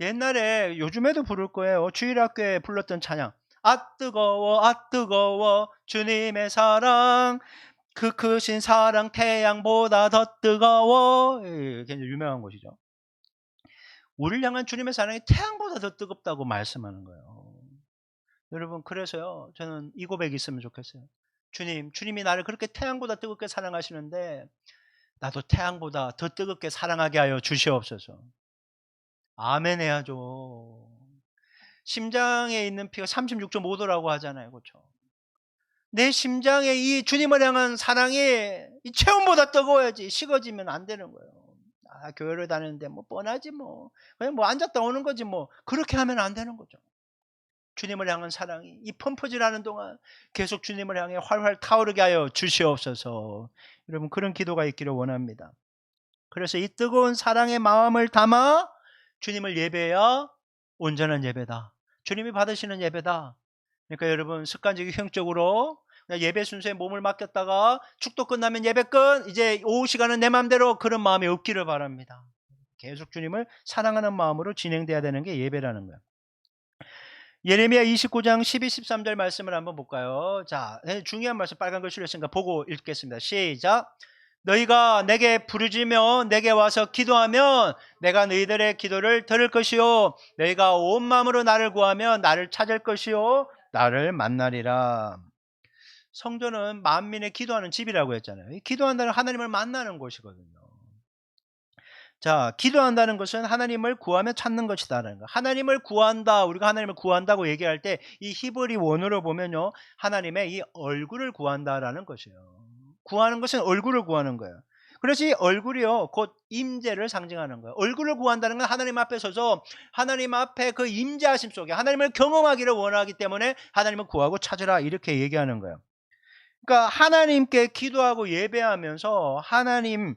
옛날에 요즘에도 부를 거예요. 주일학교에 불렀던 찬양. 아 뜨거워 아 뜨거워 주님의 사랑 그 크신 사랑 태양보다 더 뜨거워. 굉장히 유명한 것이죠. 우리를 향한 주님의 사랑이 태양보다 더 뜨겁다고 말씀하는 거예요. 여러분 그래서요 저는 이 고백이 있으면 좋겠어요. 주님이 나를 그렇게 태양보다 뜨겁게 사랑하시는데 나도 태양보다 더 뜨겁게 사랑하게 하여 주시옵소서. 아멘 해야죠. 심장에 있는 피가 36.5도라고 하잖아요. 그렇죠? 내 심장에 이 주님을 향한 사랑이 이 체온보다 뜨거워야지. 식어지면 안 되는 거예요. 교회를 다니는데 뭐 뻔하지 뭐. 그냥 뭐 앉았다 오는 거지 뭐. 그렇게 하면 안 되는 거죠. 주님을 향한 사랑이 이 펌프질하는 동안 계속 주님을 향해 활활 타오르게 하여 주시옵소서. 여러분 그런 기도가 있기를 원합니다. 그래서 이 뜨거운 사랑의 마음을 담아 주님을 예배해야 온전한 예배다. 주님이 받으시는 예배다. 그러니까 여러분 습관적인 형적으로 그냥 예배 순서에 몸을 맡겼다가 축도 끝나면 예배 끝 이제 오후 시간은 내 마음대로 그런 마음이 없기를 바랍니다. 계속 주님을 사랑하는 마음으로 진행돼야 되는 게 예배라는 거예요. 예레미야 29장 12, 13절 말씀을 한번 볼까요? 자, 중요한 말씀 빨간 글씨로 했으니까 보고 읽겠습니다. 시작. 너희가 내게 부르짖으며 내게 와서 기도하면 내가 너희들의 기도를 들을 것이요 너희가 온 마음으로 나를 구하면 나를 찾을 것이요 나를 만나리라. 성전은 만민의 기도하는 집이라고 했잖아요. 기도한다는 하나님을 만나는 곳이거든요. 자, 기도한다는 것은 하나님을 구하며 찾는 것이다라는 거. 하나님을 구한다, 우리가 하나님을 구한다고 얘기할 때 이 히브리 원어로 보면요, 하나님의 이 얼굴을 구한다라는 것이에요. 구하는 것은 얼굴을 구하는 거예요. 그래서 이 얼굴이요, 곧 임재를 상징하는 거예요. 얼굴을 구한다는 건 하나님 앞에 서서 하나님 앞에 그 임재하심 속에 하나님을 경험하기를 원하기 때문에 하나님을 구하고 찾으라 이렇게 얘기하는 거예요. 그러니까 하나님께 기도하고 예배하면서 하나님의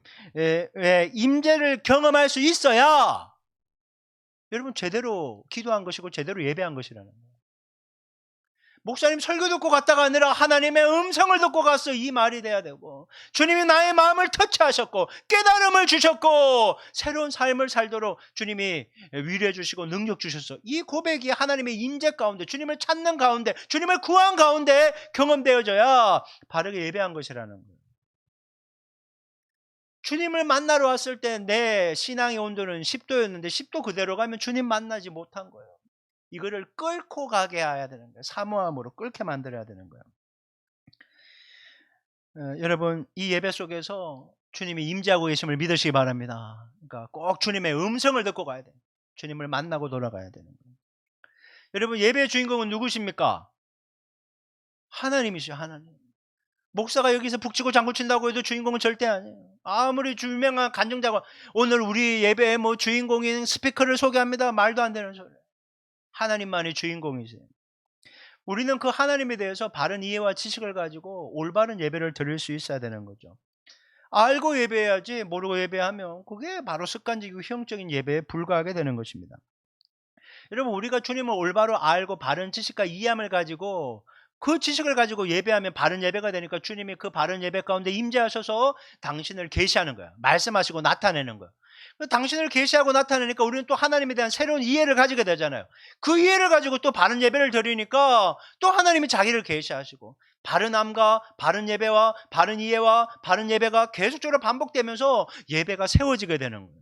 임재를 경험할 수 있어야 여러분 제대로 기도한 것이고 제대로 예배한 것이라는 거예요. 목사님 설교 듣고 갔다가 아니라 하나님의 음성을 듣고 갔어 이 말이 돼야 되고 주님이 나의 마음을 터치하셨고 깨달음을 주셨고 새로운 삶을 살도록 주님이 위로해 주시고 능력 주셨어. 이 고백이 하나님의 임재 가운데 주님을 찾는 가운데 주님을 구한 가운데 경험되어져야 바르게 예배한 것이라는 거예요. 주님을 만나러 왔을 때 내 신앙의 온도는 10도였는데 10도 그대로 가면 주님 만나지 못한 거예요. 이거를 끌고 가게 해야 되는 거예요. 사모함으로 끌게 만들어야 되는 거예요. 여러분 이 예배 속에서 주님이 임재하고 계심을 믿으시기 바랍니다. 그러니까 꼭 주님의 음성을 듣고 가야 돼요. 주님을 만나고 돌아가야 되는 거예요. 여러분 예배의 주인공은 누구십니까? 하나님이시죠. 하나님. 목사가 여기서 북치고 장구친다고 해도 주인공은 절대 아니에요. 아무리 유명한 간증자가 오늘 우리 예배의 뭐 주인공인 스피커를 소개합니다. 말도 안 되는 소리. 하나님만이 주인공이세요. 우리는 그 하나님에 대해서 바른 이해와 지식을 가지고 올바른 예배를 드릴 수 있어야 되는 거죠. 알고 예배해야지 모르고 예배하면 그게 바로 습관적이고 형적인 예배에 불과하게 되는 것입니다. 여러분 우리가 주님을 올바로 알고 바른 지식과 이해함을 가지고 그 지식을 가지고 예배하면 바른 예배가 되니까 주님이 그 바른 예배 가운데 임재하셔서 당신을 계시하는 거야. 말씀하시고 나타내는 거야. 당신을 계시하고 나타내니까 우리는 또 하나님에 대한 새로운 이해를 가지게 되잖아요. 그 이해를 가지고 또 바른 예배를 드리니까 또 하나님이 자기를 계시하시고 바른함과 바른 예배와 바른 이해와 바른 예배가 계속적으로 반복되면서 예배가 세워지게 되는 거예요.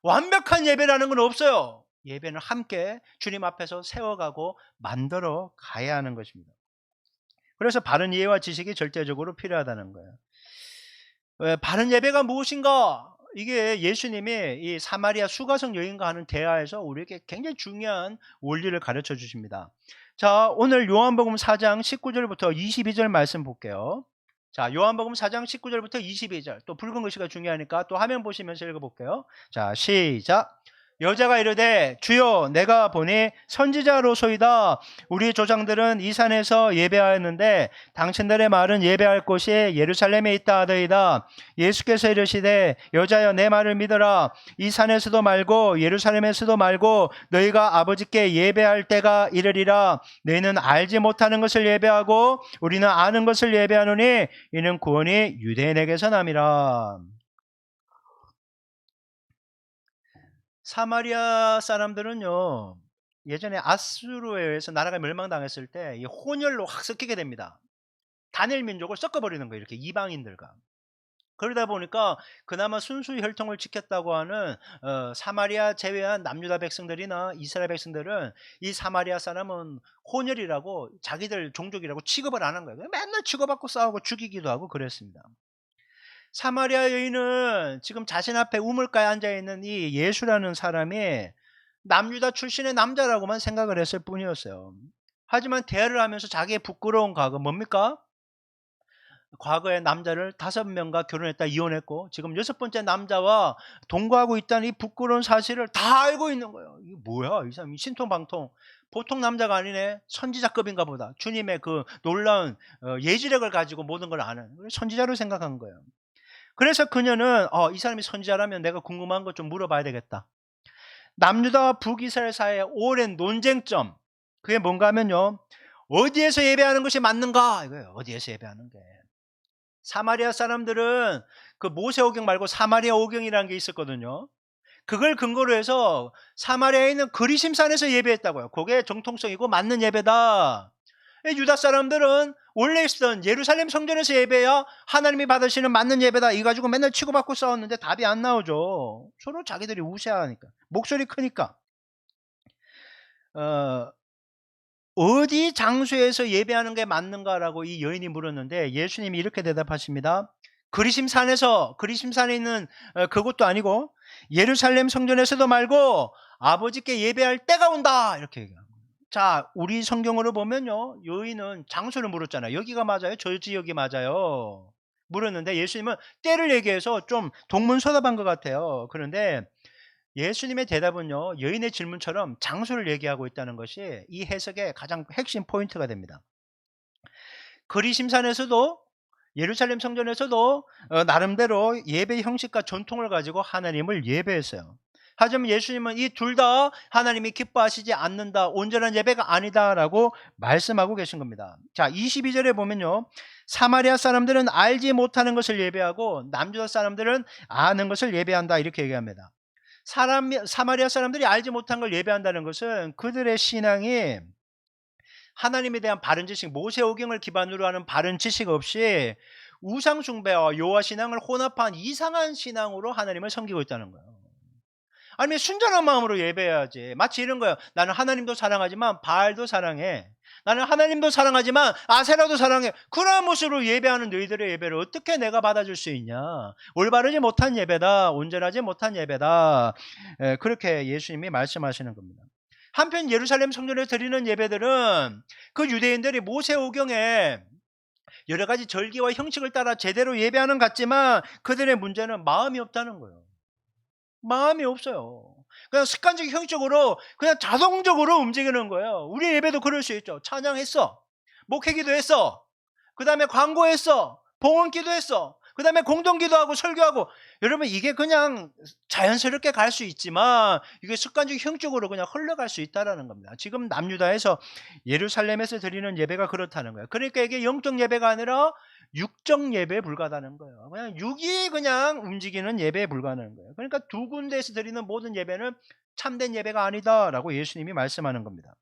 완벽한 예배라는 건 없어요. 예배는 함께 주님 앞에서 세워가고 만들어 가야 하는 것입니다. 그래서 바른 이해와 지식이 절대적으로 필요하다는 거예요. 바른 예배가 무엇인가? 이게 예수님이 이 사마리아 수가성 여인과 하는 대화에서 우리에게 굉장히 중요한 원리를 가르쳐 주십니다. 자, 오늘 요한복음 4장 19절부터 22절 말씀 볼게요. 자, 요한복음 4장 19절부터 22절. 또 붉은 글씨가 중요하니까 또 화면 보시면서 읽어볼게요. 자, 시작. 여자가 이르되 주여 내가 보니 선지자로소이다. 우리 조상들은 이 산에서 예배하였는데 당신들의 말은 예배할 곳이 예루살렘에 있다 하더이다. 예수께서 이르시되 여자여 내 말을 믿어라. 이 산에서도 말고 예루살렘에서도 말고 너희가 아버지께 예배할 때가 이르리라. 너희는 알지 못하는 것을 예배하고 우리는 아는 것을 예배하노니 이는 구원이 유대인에게서 남이라. 사마리아 사람들은요, 예전에 아수르에 의해서 나라가 멸망당했을 때 이 혼혈로 확 섞이게 됩니다. 단일 민족을 섞어버리는 거예요. 이렇게 이방인들과. 그러다 보니까 그나마 순수 혈통을 지켰다고 하는 사마리아 제외한 남유다 백성들이나 이스라엘 백성들은 이 사마리아 사람은 혼혈이라고 자기들 종족이라고 취급을 안 한 거예요. 맨날 치고받고 싸우고 죽이기도 하고 그랬습니다. 사마리아 여인은 지금 자신 앞에 우물가에 앉아있는 이 예수라는 사람이 남유다 출신의 남자라고만 생각을 했을 뿐이었어요. 하지만 대화를 하면서 자기의 부끄러운 과거 뭡니까? 과거에 남자를 5명과 결혼했다 이혼했고 지금 6번째 남자와 동거하고 있다는 이 부끄러운 사실을 다 알고 있는 거예요. 이게 뭐야? 이 사람이 신통방통. 보통 남자가 아니네. 선지자급인가 보다. 주님의 그 놀라운 예지력을 가지고 모든 걸 아는 선지자로 생각한 거예요. 그래서 그녀는 이 사람이 선지자라면 내가 궁금한 것 좀 물어봐야 되겠다. 남유다와 북이스라엘 사이의 오랜 논쟁점, 그게 뭔가 하면요, 어디에서 예배하는 것이 맞는가 이거예요. 어디에서 예배하는 게. 사마리아 사람들은 그 모세오경 말고 사마리아 오경이라는 게 있었거든요. 그걸 근거로 해서 사마리아에 있는 그리심산에서 예배했다고요. 그게 정통성이고 맞는 예배다. 유다 사람들은 원래 있었던 예루살렘 성전에서 예배야 하나님이 받으시는 맞는 예배다. 이 가지고 맨날 치고받고 싸웠는데 답이 안 나오죠. 서로 자기들이 우세하니까. 목소리 크니까. 어디 장소에서 예배하는 게 맞는가라고 이 여인이 물었는데 예수님이 이렇게 대답하십니다. 그리심산에 있는 그것도 아니고 예루살렘 성전에서도 말고 아버지께 예배할 때가 온다. 이렇게 얘기합니다. 자, 우리 성경으로 보면요, 여인은 장소를 물었잖아요. 여기가 맞아요? 저 지역이 맞아요? 물었는데 예수님은 때를 얘기해서 좀 동문서답한 것 같아요. 그런데 예수님의 대답은요, 여인의 질문처럼 장소를 얘기하고 있다는 것이 이 해석의 가장 핵심 포인트가 됩니다. 그리심산에서도 예루살렘 성전에서도 나름대로 예배 형식과 전통을 가지고 하나님을 예배했어요. 하지만 예수님은 이 둘 다 하나님이 기뻐하시지 않는다, 온전한 예배가 아니다라고 말씀하고 계신 겁니다. 자, 22절에 보면요, 사마리아 사람들은 알지 못하는 것을 예배하고 남유다 사람들은 아는 것을 예배한다 이렇게 얘기합니다. 사마리아 사람들이 알지 못한 걸 예배한다는 것은 그들의 신앙이 하나님에 대한 바른 지식, 모세오경을 기반으로 하는 바른 지식 없이 우상 숭배와 여호와 신앙을 혼합한 이상한 신앙으로 하나님을 섬기고 있다는 거예요. 아니, 순전한 마음으로 예배해야지. 마치 이런 거예요. 나는 하나님도 사랑하지만 바알도 사랑해. 나는 하나님도 사랑하지만 아세라도 사랑해. 그런 모습으로 예배하는 너희들의 예배를 어떻게 내가 받아줄 수 있냐. 올바르지 못한 예배다. 온전하지 못한 예배다. 그렇게 예수님이 말씀하시는 겁니다. 한편 예루살렘 성전에 드리는 예배들은 그 유대인들이 모세오경에 여러 가지 절기와 형식을 따라 제대로 예배하는 것 같지만 그들의 문제는 마음이 없다는 거예요. 마음이 없어요. 그냥 습관적 형식적으로 그냥 자동적으로 움직이는 거예요. 우리 예배도 그럴 수 있죠. 찬양했어. 목회기도 했어. 그 다음에 광고했어. 봉헌기도 했어. 그 다음에 공동기도하고 설교하고. 여러분, 이게 그냥 자연스럽게 갈 수 있지만 이게 습관적 형식적으로 그냥 흘러갈 수 있다는 겁니다. 지금 남유다에서 예루살렘에서 드리는 예배가 그렇다는 거예요. 그러니까 이게 영적 예배가 아니라 육적 예배에 불과하다는 거예요. 그냥 육이 그냥 움직이는 예배에 불과하는 거예요. 그러니까 두 군데에서 드리는 모든 예배는 참된 예배가 아니다라고 예수님이 말씀하는 겁니다.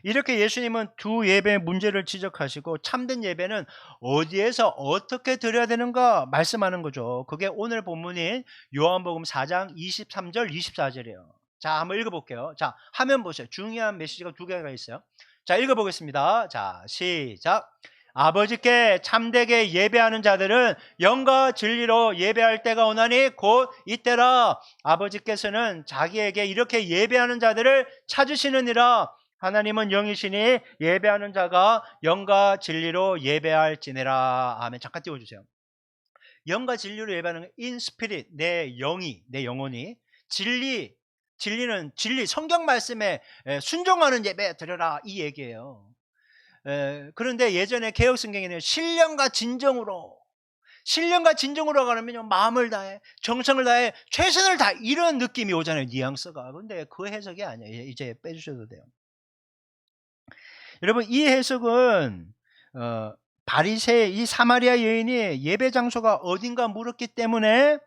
이렇게 예수님은 두 예배의 문제를 지적하시고 참된 예배는 어디에서 어떻게 드려야 되는가 말씀하는 거죠. 그게 오늘 본문인 요한복음 4장 23절 24절이에요. 자, 한번 읽어볼게요. 자, 화면 보세요. 중요한 메시지가 두 개가 있어요. 자, 읽어보겠습니다. 자, 시작. 아버지께 참되게 예배하는 자들은 영과 진리로 예배할 때가 오나니 곧 이때라. 아버지께서는 자기에게 이렇게 예배하는 자들을 찾으시느니라. 하나님은 영이시니 예배하는 자가 영과 진리로 예배할지니라. 아멘. 잠깐 띄워주세요. 영과 진리로 예배하는 in spirit, 내 영혼이 진리는 진리, 성경 말씀에 순종하는 예배 드려라, 이 얘기예요. 그런데 예전에 개혁 성경에는 신령과 진정으로 가려면 마음을 다해, 정성을 다해, 최선을 다해, 이런 느낌이 오잖아요, 뉘앙스가. 근데 그 해석이 아니에요. 이제 빼주셔도 돼요. 여러분, 이 해석은 바리새 이 사마리아 여인이 예배 장소가 어딘가 물었기 때문에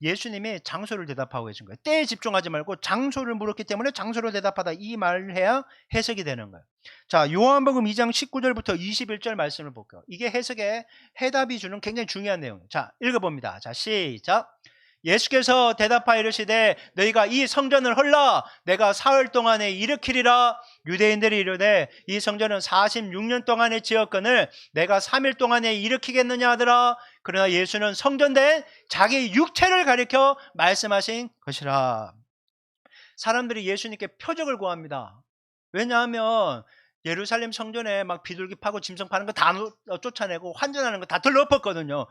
예수님이 장소를 대답하고 계신 거예요. 때에 집중하지 말고 장소를 물었기 때문에 장소를 대답하다, 이 말을 해야 해석이 되는 거예요. 자, 요한복음 2장 19절부터 21절 말씀을 볼게요. 이게 해석에 해답이 주는 굉장히 중요한 내용이에요. 자, 읽어봅니다. 자, 시작. 예수께서 대답하여 이르시되 너희가 이 성전을 헐라 내가 사흘 동안에 일으키리라. 유대인들이 이르되 이 성전은 46년 동안에 지었거늘 내가 3일 동안에 일으키겠느냐 하더라. 그러나 예수는 성전된 자기 육체를 가리켜 말씀하신 것이라. 사람들이 예수님께 표적을 구합니다. 왜냐하면 예루살렘 성전에 막 비둘기 파고 짐승 파는 거 다 쫓아내고 환전하는 거 다 들러엎었거든요.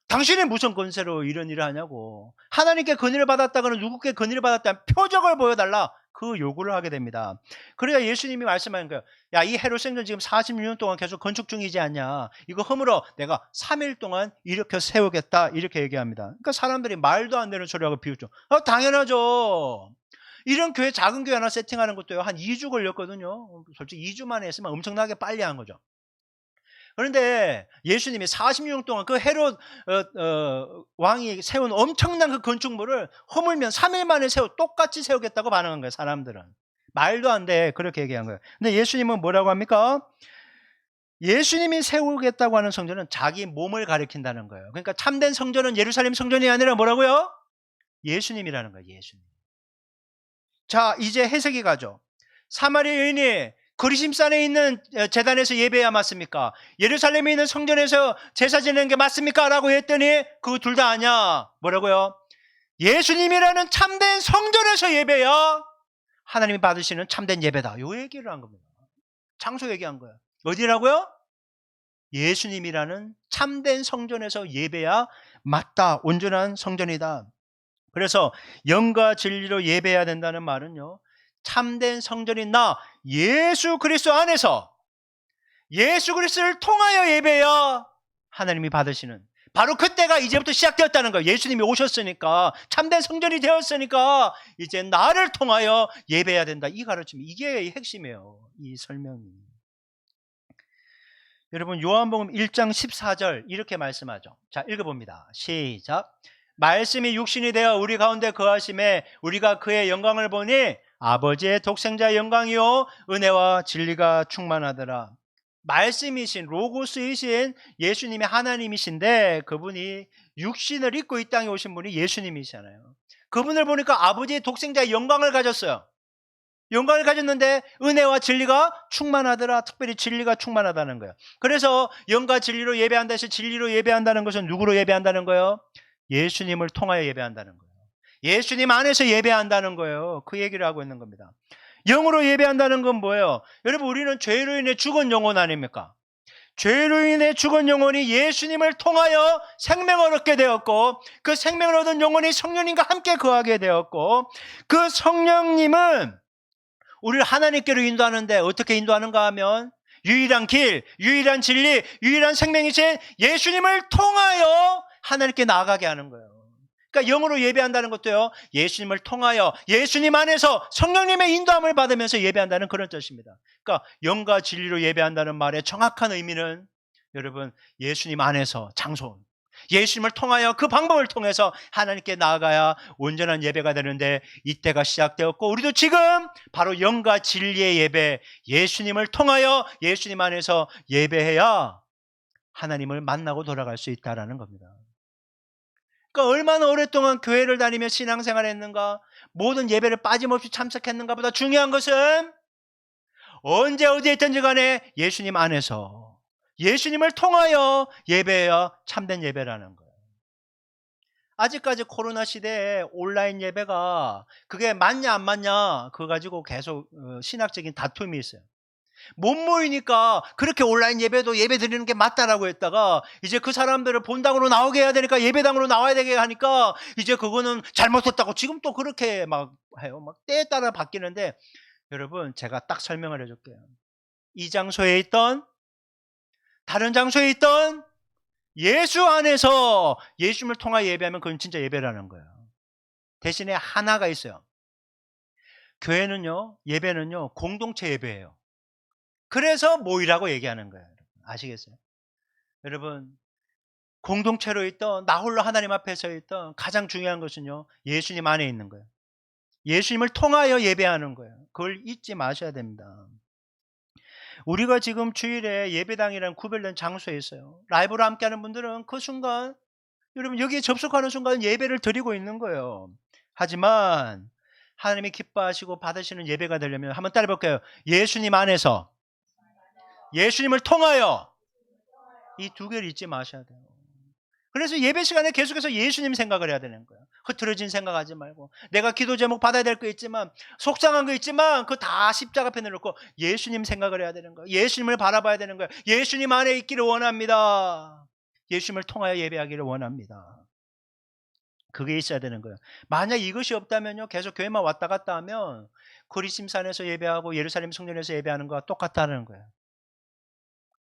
당신이 무슨 권세로 이런 일을 하냐고. 하나님께 건의를 받았다거나 누구께 건의를 받았다면 표적을 보여달라, 그 요구를 하게 됩니다. 그래야 예수님이 말씀하는 거예요. 야, 이 헤롯 성전 지금 46년 동안 계속 건축 중이지 않냐, 이거 허물어 내가 3일 동안 일으켜 세우겠다, 이렇게 얘기합니다. 그러니까 사람들이 말도 안 되는 소리하고 비웃죠. 당연하죠. 이런 교회, 작은 교회 하나 세팅하는 것도요 한 2주 걸렸거든요. 솔직히 2주 만에 했으면 엄청나게 빨리 한 거죠. 그런데 예수님이 46년 동안 그 헤롯 왕이 세운 엄청난 그 건축물을 허물면 3일 만에 똑같이 세우겠다고 반응한 거예요. 사람들은 말도 안 돼, 그렇게 얘기한 거예요. 근데 예수님은 뭐라고 합니까? 예수님이 세우겠다고 하는 성전은 자기 몸을 가리킨다는 거예요. 그러니까 참된 성전은 예루살렘 성전이 아니라 뭐라고요? 예수님이라는 거예요. 예수님. 자, 이제 해석이 가죠. 사마리아 여인이 그리심산에 있는 제단에서 예배해야 맞습니까? 예루살렘에 있는 성전에서 제사 지내는 게 맞습니까? 라고 했더니 그 둘 다 아니야. 뭐라고요? 예수님이라는 참된 성전에서 예배야 하나님이 받으시는 참된 예배다, 요 얘기를 한 겁니다. 장소 얘기한 거예요. 어디라고요? 예수님이라는 참된 성전에서 예배야 맞다, 온전한 성전이다. 그래서 영과 진리로 예배해야 된다는 말은요, 참된 성전인 나 예수 그리스도 안에서 예수 그리스도를 통하여 예배야 하나님이 받으시는, 바로 그때가 이제부터 시작되었다는 거예요. 예수님이 오셨으니까, 참된 성전이 되었으니까 이제 나를 통하여 예배해야 된다, 이 가르침, 이게 핵심이에요, 이 설명이. 여러분, 요한복음 1장 14절 이렇게 말씀하죠. 자, 읽어봅니다. 시작. 말씀이 육신이 되어 우리 가운데 거하심에 우리가 그의 영광을 보니 아버지의 독생자 영광이요 은혜와 진리가 충만하더라. 말씀이신, 로고스이신 예수님이 하나님이신데 그분이 육신을 입고 이 땅에 오신 분이 예수님이시잖아요. 그분을 보니까 아버지의 독생자의 영광을 가졌어요. 영광을 가졌는데 은혜와 진리가 충만하더라. 특별히 진리가 충만하다는 거예요. 그래서 영과 진리로 예배한다 해서 진리로 예배한다는 것은 누구로 예배한다는 거예요? 예수님을 통하여 예배한다는 거예요. 예수님 안에서 예배한다는 거예요. 그 얘기를 하고 있는 겁니다. 영으로 예배한다는 건 뭐예요? 여러분, 우리는 죄로 인해 죽은 영혼 아닙니까? 죄로 인해 죽은 영혼이 예수님을 통하여 생명을 얻게 되었고, 그 생명을 얻은 영혼이 성령님과 함께 거하게 되었고, 그 성령님은 우리를 하나님께로 인도하는데 어떻게 인도하는가 하면 유일한 길, 유일한 진리, 유일한 생명이신 예수님을 통하여 하나님께 나아가게 하는 거예요. 그러니까 영으로 예배한다는 것도요, 예수님을 통하여 예수님 안에서 성령님의 인도함을 받으면서 예배한다는 그런 뜻입니다. 그러니까 영과 진리로 예배한다는 말의 정확한 의미는 여러분, 예수님 안에서 장소, 예수님을 통하여 그 방법을 통해서 하나님께 나아가야 온전한 예배가 되는데, 이때가 시작되었고 우리도 지금 바로 영과 진리의 예배, 예수님을 통하여 예수님 안에서 예배해야 하나님을 만나고 돌아갈 수 있다는 겁니다. 그러니까 얼마나 오랫동안 교회를 다니며 신앙생활을 했는가, 모든 예배를 빠짐없이 참석했는가 보다 중요한 것은 언제 어디에 있든지 간에 예수님 안에서 예수님을 통하여 예배해야 참된 예배라는 거예요. 아직까지 코로나 시대에 온라인 예배가 그게 맞냐 안 맞냐 그거 가지고 계속 신학적인 다툼이 있어요. 못 모이니까 그렇게 온라인 예배도 예배 드리는 게 맞다라고 했다가 이제 그 사람들을 본당으로 나오게 해야 되니까 예배당으로 나와야 되게 하니까 이제 그거는 잘못했다고 지금 또 그렇게 막 해요. 막 때에 따라 바뀌는데 여러분 제가 딱 설명을 해줄게요. 이 장소에 있던 다른 장소에 있던 예수 안에서 예수님을 통하여 예배하면 그건 진짜 예배라는 거예요. 대신에 하나가 있어요. 교회는요, 예배는요, 공동체 예배예요. 그래서 모이라고 얘기하는 거예요. 아시겠어요? 여러분, 공동체로 있던 나 홀로 하나님 앞에 서 있던 가장 중요한 것은요, 예수님 안에 있는 거예요. 예수님을 통하여 예배하는 거예요. 그걸 잊지 마셔야 됩니다. 우리가 지금 주일에 예배당이라는 구별된 장소에 있어요. 라이브로 함께하는 분들은 그 순간 여러분 여기에 접속하는 순간 예배를 드리고 있는 거예요. 하지만 하나님이 기뻐하시고 받으시는 예배가 되려면 한번 따라 볼게요. 예수님 안에서 예수님을 통하여 이 두 개를 잊지 마셔야 돼요. 그래서 예배 시간에 계속해서 예수님 생각을 해야 되는 거예요. 흐트러진 생각하지 말고 내가 기도 제목 받아야 될 거 있지만 속상한 거 있지만 그거 다 십자가 앞에 내놓고 예수님 생각을 해야 되는 거예요. 예수님을 바라봐야 되는 거예요. 예수님 안에 있기를 원합니다. 예수님을 통하여 예배하기를 원합니다. 그게 있어야 되는 거예요. 만약 이것이 없다면요 계속 교회만 왔다 갔다 하면 고리심산에서 예배하고 예루살렘 성전에서 예배하는 거와 똑같다는 거예요.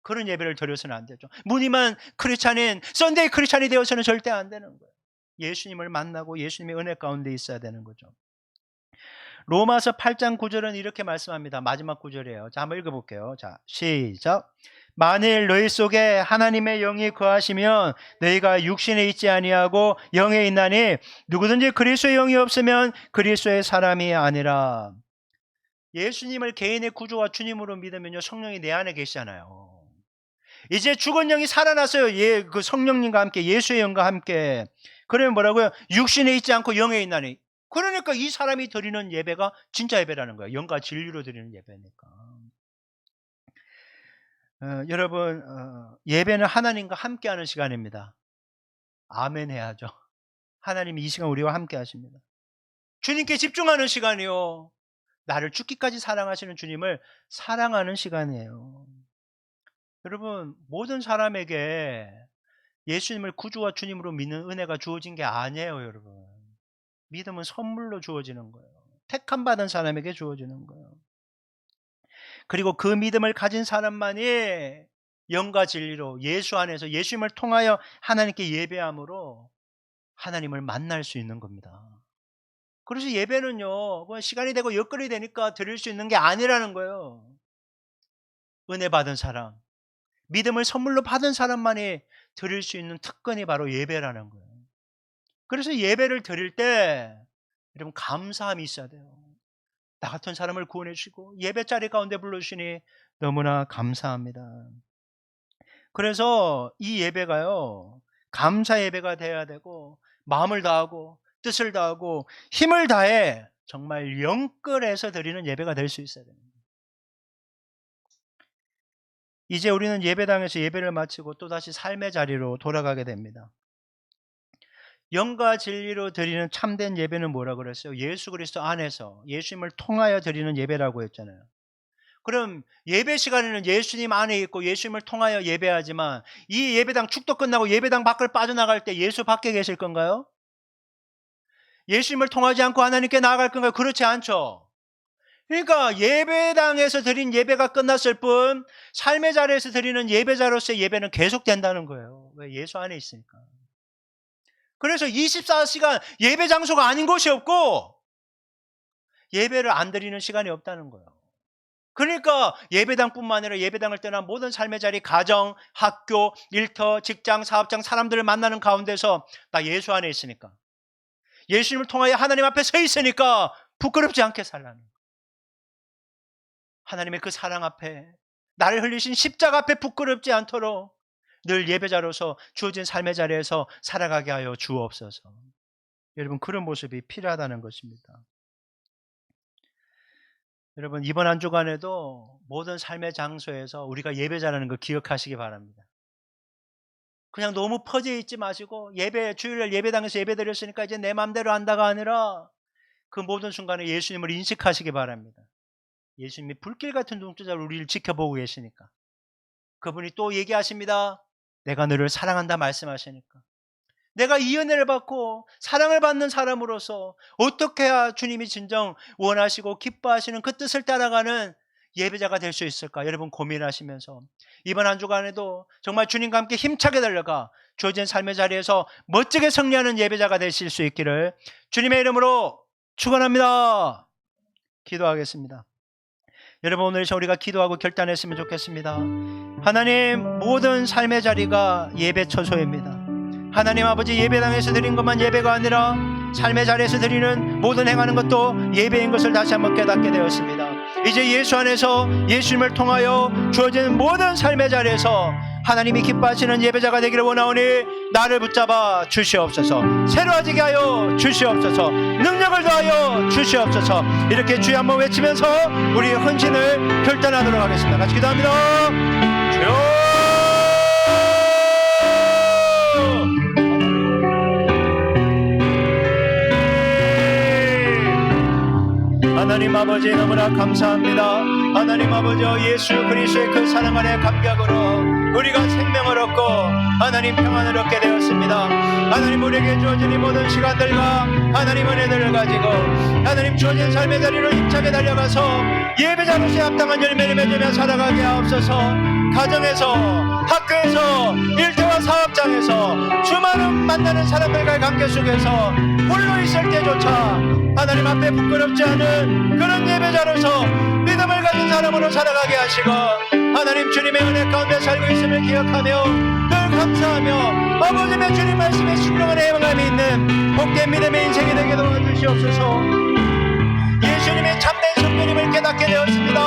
그런 예배를 드려서는 안 되죠. 무늬만 크리스찬인 썬데이 크리스찬이 되어서는 절대 안 되는 거예요. 예수님을 만나고 예수님의 은혜 가운데 있어야 되는 거죠. 로마서 8장 9절은 이렇게 말씀합니다. 마지막 구절이에요. 자, 한번 읽어볼게요. 자, 시작. 만일 너희 속에 하나님의 영이 거하시면 너희가 육신에 있지 아니하고 영에 있나니 누구든지 그리스도의 영이 없으면 그리스도의 사람이 아니라. 예수님을 개인의 구주와 주님으로 믿으면요 성령이 내 안에 계시잖아요. 이제 죽은 영이 살아났어요. 그 성령님과 함께 예수의 영과 함께. 그러면 뭐라고요? 육신에 있지 않고 영에 있나니. 그러니까 이 사람이 드리는 예배가 진짜 예배라는 거예요. 영과 진리로 드리는 예배니까. 여러분 예배는 하나님과 함께하는 시간입니다. 아멘 해야죠. 하나님이 이 시간 우리와 함께 하십니다. 주님께 집중하는 시간이요. 나를 죽기까지 사랑하시는 주님을 사랑하는 시간이에요. 여러분 모든 사람에게 예수님을 구주와 주님으로 믿는 은혜가 주어진 게 아니에요. 여러분 믿음은 선물로 주어지는 거예요. 택함 받은 사람에게 주어지는 거예요. 그리고 그 믿음을 가진 사람만이 영과 진리로 예수 안에서 예수님을 통하여 하나님께 예배함으로 하나님을 만날 수 있는 겁니다. 그래서 예배는요 시간이 되고 여건이 되니까 드릴 수 있는 게 아니라는 거예요. 은혜 받은 사람, 믿음을 선물로 받은 사람만이 드릴 수 있는 특권이 바로 예배라는 거예요. 그래서 예배를 드릴 때 여러분 감사함이 있어야 돼요. 나 같은 사람을 구원해 주시고 예배 자리 가운데 불러주시니 너무나 감사합니다. 그래서 이 예배가요 감사 예배가 돼야 되고 마음을 다하고 뜻을 다하고 힘을 다해 정말 영끌해서 드리는 예배가 될 수 있어야 됩니다. 이제 우리는 예배당에서 예배를 마치고 또다시 삶의 자리로 돌아가게 됩니다. 영과 진리로 드리는 참된 예배는 뭐라고 그랬어요? 예수 그리스도 안에서 예수님을 통하여 드리는 예배라고 했잖아요. 그럼 예배 시간에는 예수님 안에 있고 예수님을 통하여 예배하지만 이 예배당 축도 끝나고 예배당 밖을 빠져나갈 때 예수 밖에 계실 건가요? 예수님을 통하지 않고 하나님께 나아갈 건가요? 그렇지 않죠. 그러니까 예배당에서 드린 예배가 끝났을 뿐 삶의 자리에서 드리는 예배자로서의 예배는 계속된다는 거예요. 왜? 예수 안에 있으니까. 그래서 24시간 예배 장소가 아닌 곳이 없고 예배를 안 드리는 시간이 없다는 거예요. 그러니까 예배당뿐만 아니라 예배당을 떠난 모든 삶의 자리, 가정, 학교, 일터, 직장, 사업장 사람들을 만나는 가운데서 나 예수 안에 있으니까 예수님을 통하여 하나님 앞에 서 있으니까 부끄럽지 않게 살라는 거예요. 하나님의 그 사랑 앞에 나를 흘리신 십자가 앞에 부끄럽지 않도록 늘 예배자로서 주어진 삶의 자리에서 살아가게 하여 주옵소서. 여러분 그런 모습이 필요하다는 것입니다. 여러분, 이번 한 주간에도 모든 삶의 장소에서 우리가 예배자라는 거 기억하시기 바랍니다. 그냥 너무 퍼져 있지 마시고 주일날 예배당에서 예배 드렸으니까 이제 내 맘대로 한다가 아니라 그 모든 순간에 예수님을 인식하시기 바랍니다. 예수님이 불길 같은 눈동자로 우리를 지켜보고 계시니까. 그분이 또 얘기하십니다. 내가 너를 사랑한다 말씀하시니까. 내가 이 은혜를 받고 사랑을 받는 사람으로서 어떻게 해야 주님이 진정 원하시고 기뻐하시는 그 뜻을 따라가는 예배자가 될 수 있을까? 여러분 고민하시면서 이번 한 주간에도 정말 주님과 함께 힘차게 달려가 주어진 삶의 자리에서 멋지게 승리하는 예배자가 되실 수 있기를 주님의 이름으로 축원합니다. 기도하겠습니다. 여러분, 오늘 우리가 기도하고 결단했으면 좋겠습니다. 하나님, 모든 삶의 자리가 예배 처소입니다. 하나님 아버지, 예배당에서 드린 것만 예배가 아니라 삶의 자리에서 드리는 모든 행하는 것도 예배인 것을 다시 한번 깨닫게 되었습니다. 이제 예수 안에서 예수님을 통하여 주어지는 모든 삶의 자리에서 하나님이 기뻐하시는 예배자가 되기를 원하오니 나를 붙잡아 주시옵소서. 새로워지게 하여 주시옵소서. 능력을 더하여 주시옵소서. 이렇게 주여 한번 외치면서 우리의 헌신을 결단하도록 하겠습니다. 같이 기도합니다. 주여, 하나님 아버지, 너무나 감사합니다. 하나님 아버지, 예수 그리스도의 그 사랑 안에 감격으로 우리가 생명을 얻고 하나님 평안을 얻게 되었습니다. 하나님, 우리에게 주어진 이 모든 시간들과 하나님 은혜들을 가지고 하나님 주어진 삶의 자리로 힘차게 달려가서 예배자로서의 합당한 열매를 맺으며 살아가게 하옵소서. 가정에서, 학교에서, 일터와 사업장에서 수많은 만나는 사람들과의 관계 속에서 홀로 있을 때조차 하나님 앞에 부끄럽지 않은 그런 예배자로서 믿음을 가진 사람으로 살아가게 하시고 하나님 주님의 은혜 가운데 살고 있음을 기억하며 늘 감사하며 아버지의 주님 말씀에 순종한 행함이 있는 복된 믿음의 인생이 되게 도와주시옵소서. 예수님의 참된 성도님을 깨닫게 되었습니다.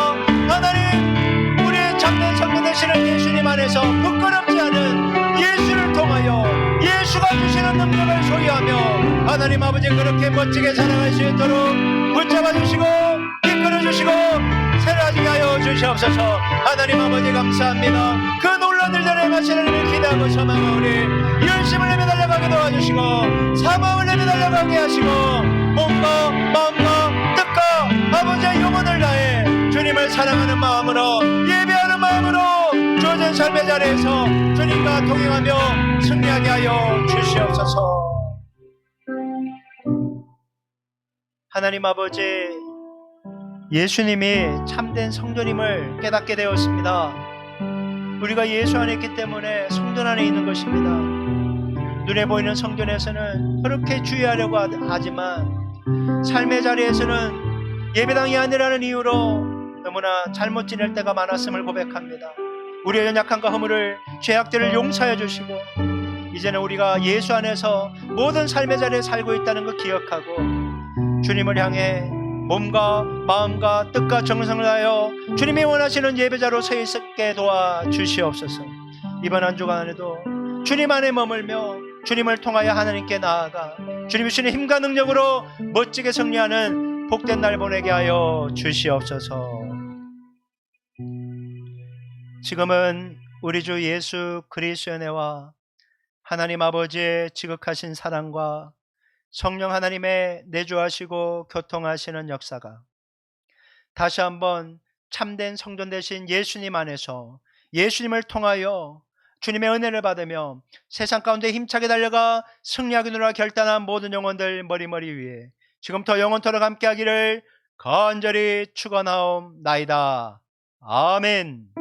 하나님, 우리의 참된 성도 되시는 예수님 안에서 부끄럽지 않은 예수를 통하여 예수가 주시는 능력을 소유하며 하나님 아버지 그렇게 멋지게 살아갈 수 있도록 붙잡아 주시고 이끌어 주시고 새로워지게 하여 주시옵소서. 하나님 아버지 감사합니다. 그 놀라운 일들을 행하시는 일을 기대하고 소망하오니 열심을 내며 달려가게 도와주시고 사명을 내며 달려가게 하시고 몸과 마음과 뜻과 아버지의 영혼을 다해 주님을 사랑하는 마음으로 예배하는 마음으로 주어진 삶의 자리에서 주님과 동행하며 승리하게 하여 주시옵소서. 하나님 아버지, 예수님이 참된 성도님을 깨닫게 되었습니다. 우리가 예수 안에 있기 때문에 성전 안에 있는 것입니다. 눈에 보이는 성전에서는 그렇게 주의하려고 하지만 삶의 자리에서는 예배당이 아니라는 이유로 너무나 잘못 지낼 때가 많았음을 고백합니다. 우리의 연약함과 허물을, 죄악들을 용서해 주시고 이제는 우리가 예수 안에서 모든 삶의 자리에 살고 있다는 걸 기억하고 주님을 향해 몸과 마음과 뜻과 정성을 다하여 주님이 원하시는 예배자로 서 있게 도와주시옵소서. 이번 한 주간에도 주님 안에 머물며 주님을 통하여 하나님께 나아가 주님이 주시는 힘과 능력으로 멋지게 승리하는 복된 날 보내게 하여 주시옵소서. 지금은 우리 주 예수 그리스도의 은혜와 하나님 아버지의 지극하신 사랑과 성령 하나님의 내주하시고 교통하시는 역사가 다시 한번 참된 성전 되신 예수님 안에서 예수님을 통하여 주님의 은혜를 받으며 세상 가운데 힘차게 달려가 승리하기로 결단한 모든 영혼들 머리머리 위에 지금부터 영원토록 함께하기를 간절히 축원하옵나이다. 아멘.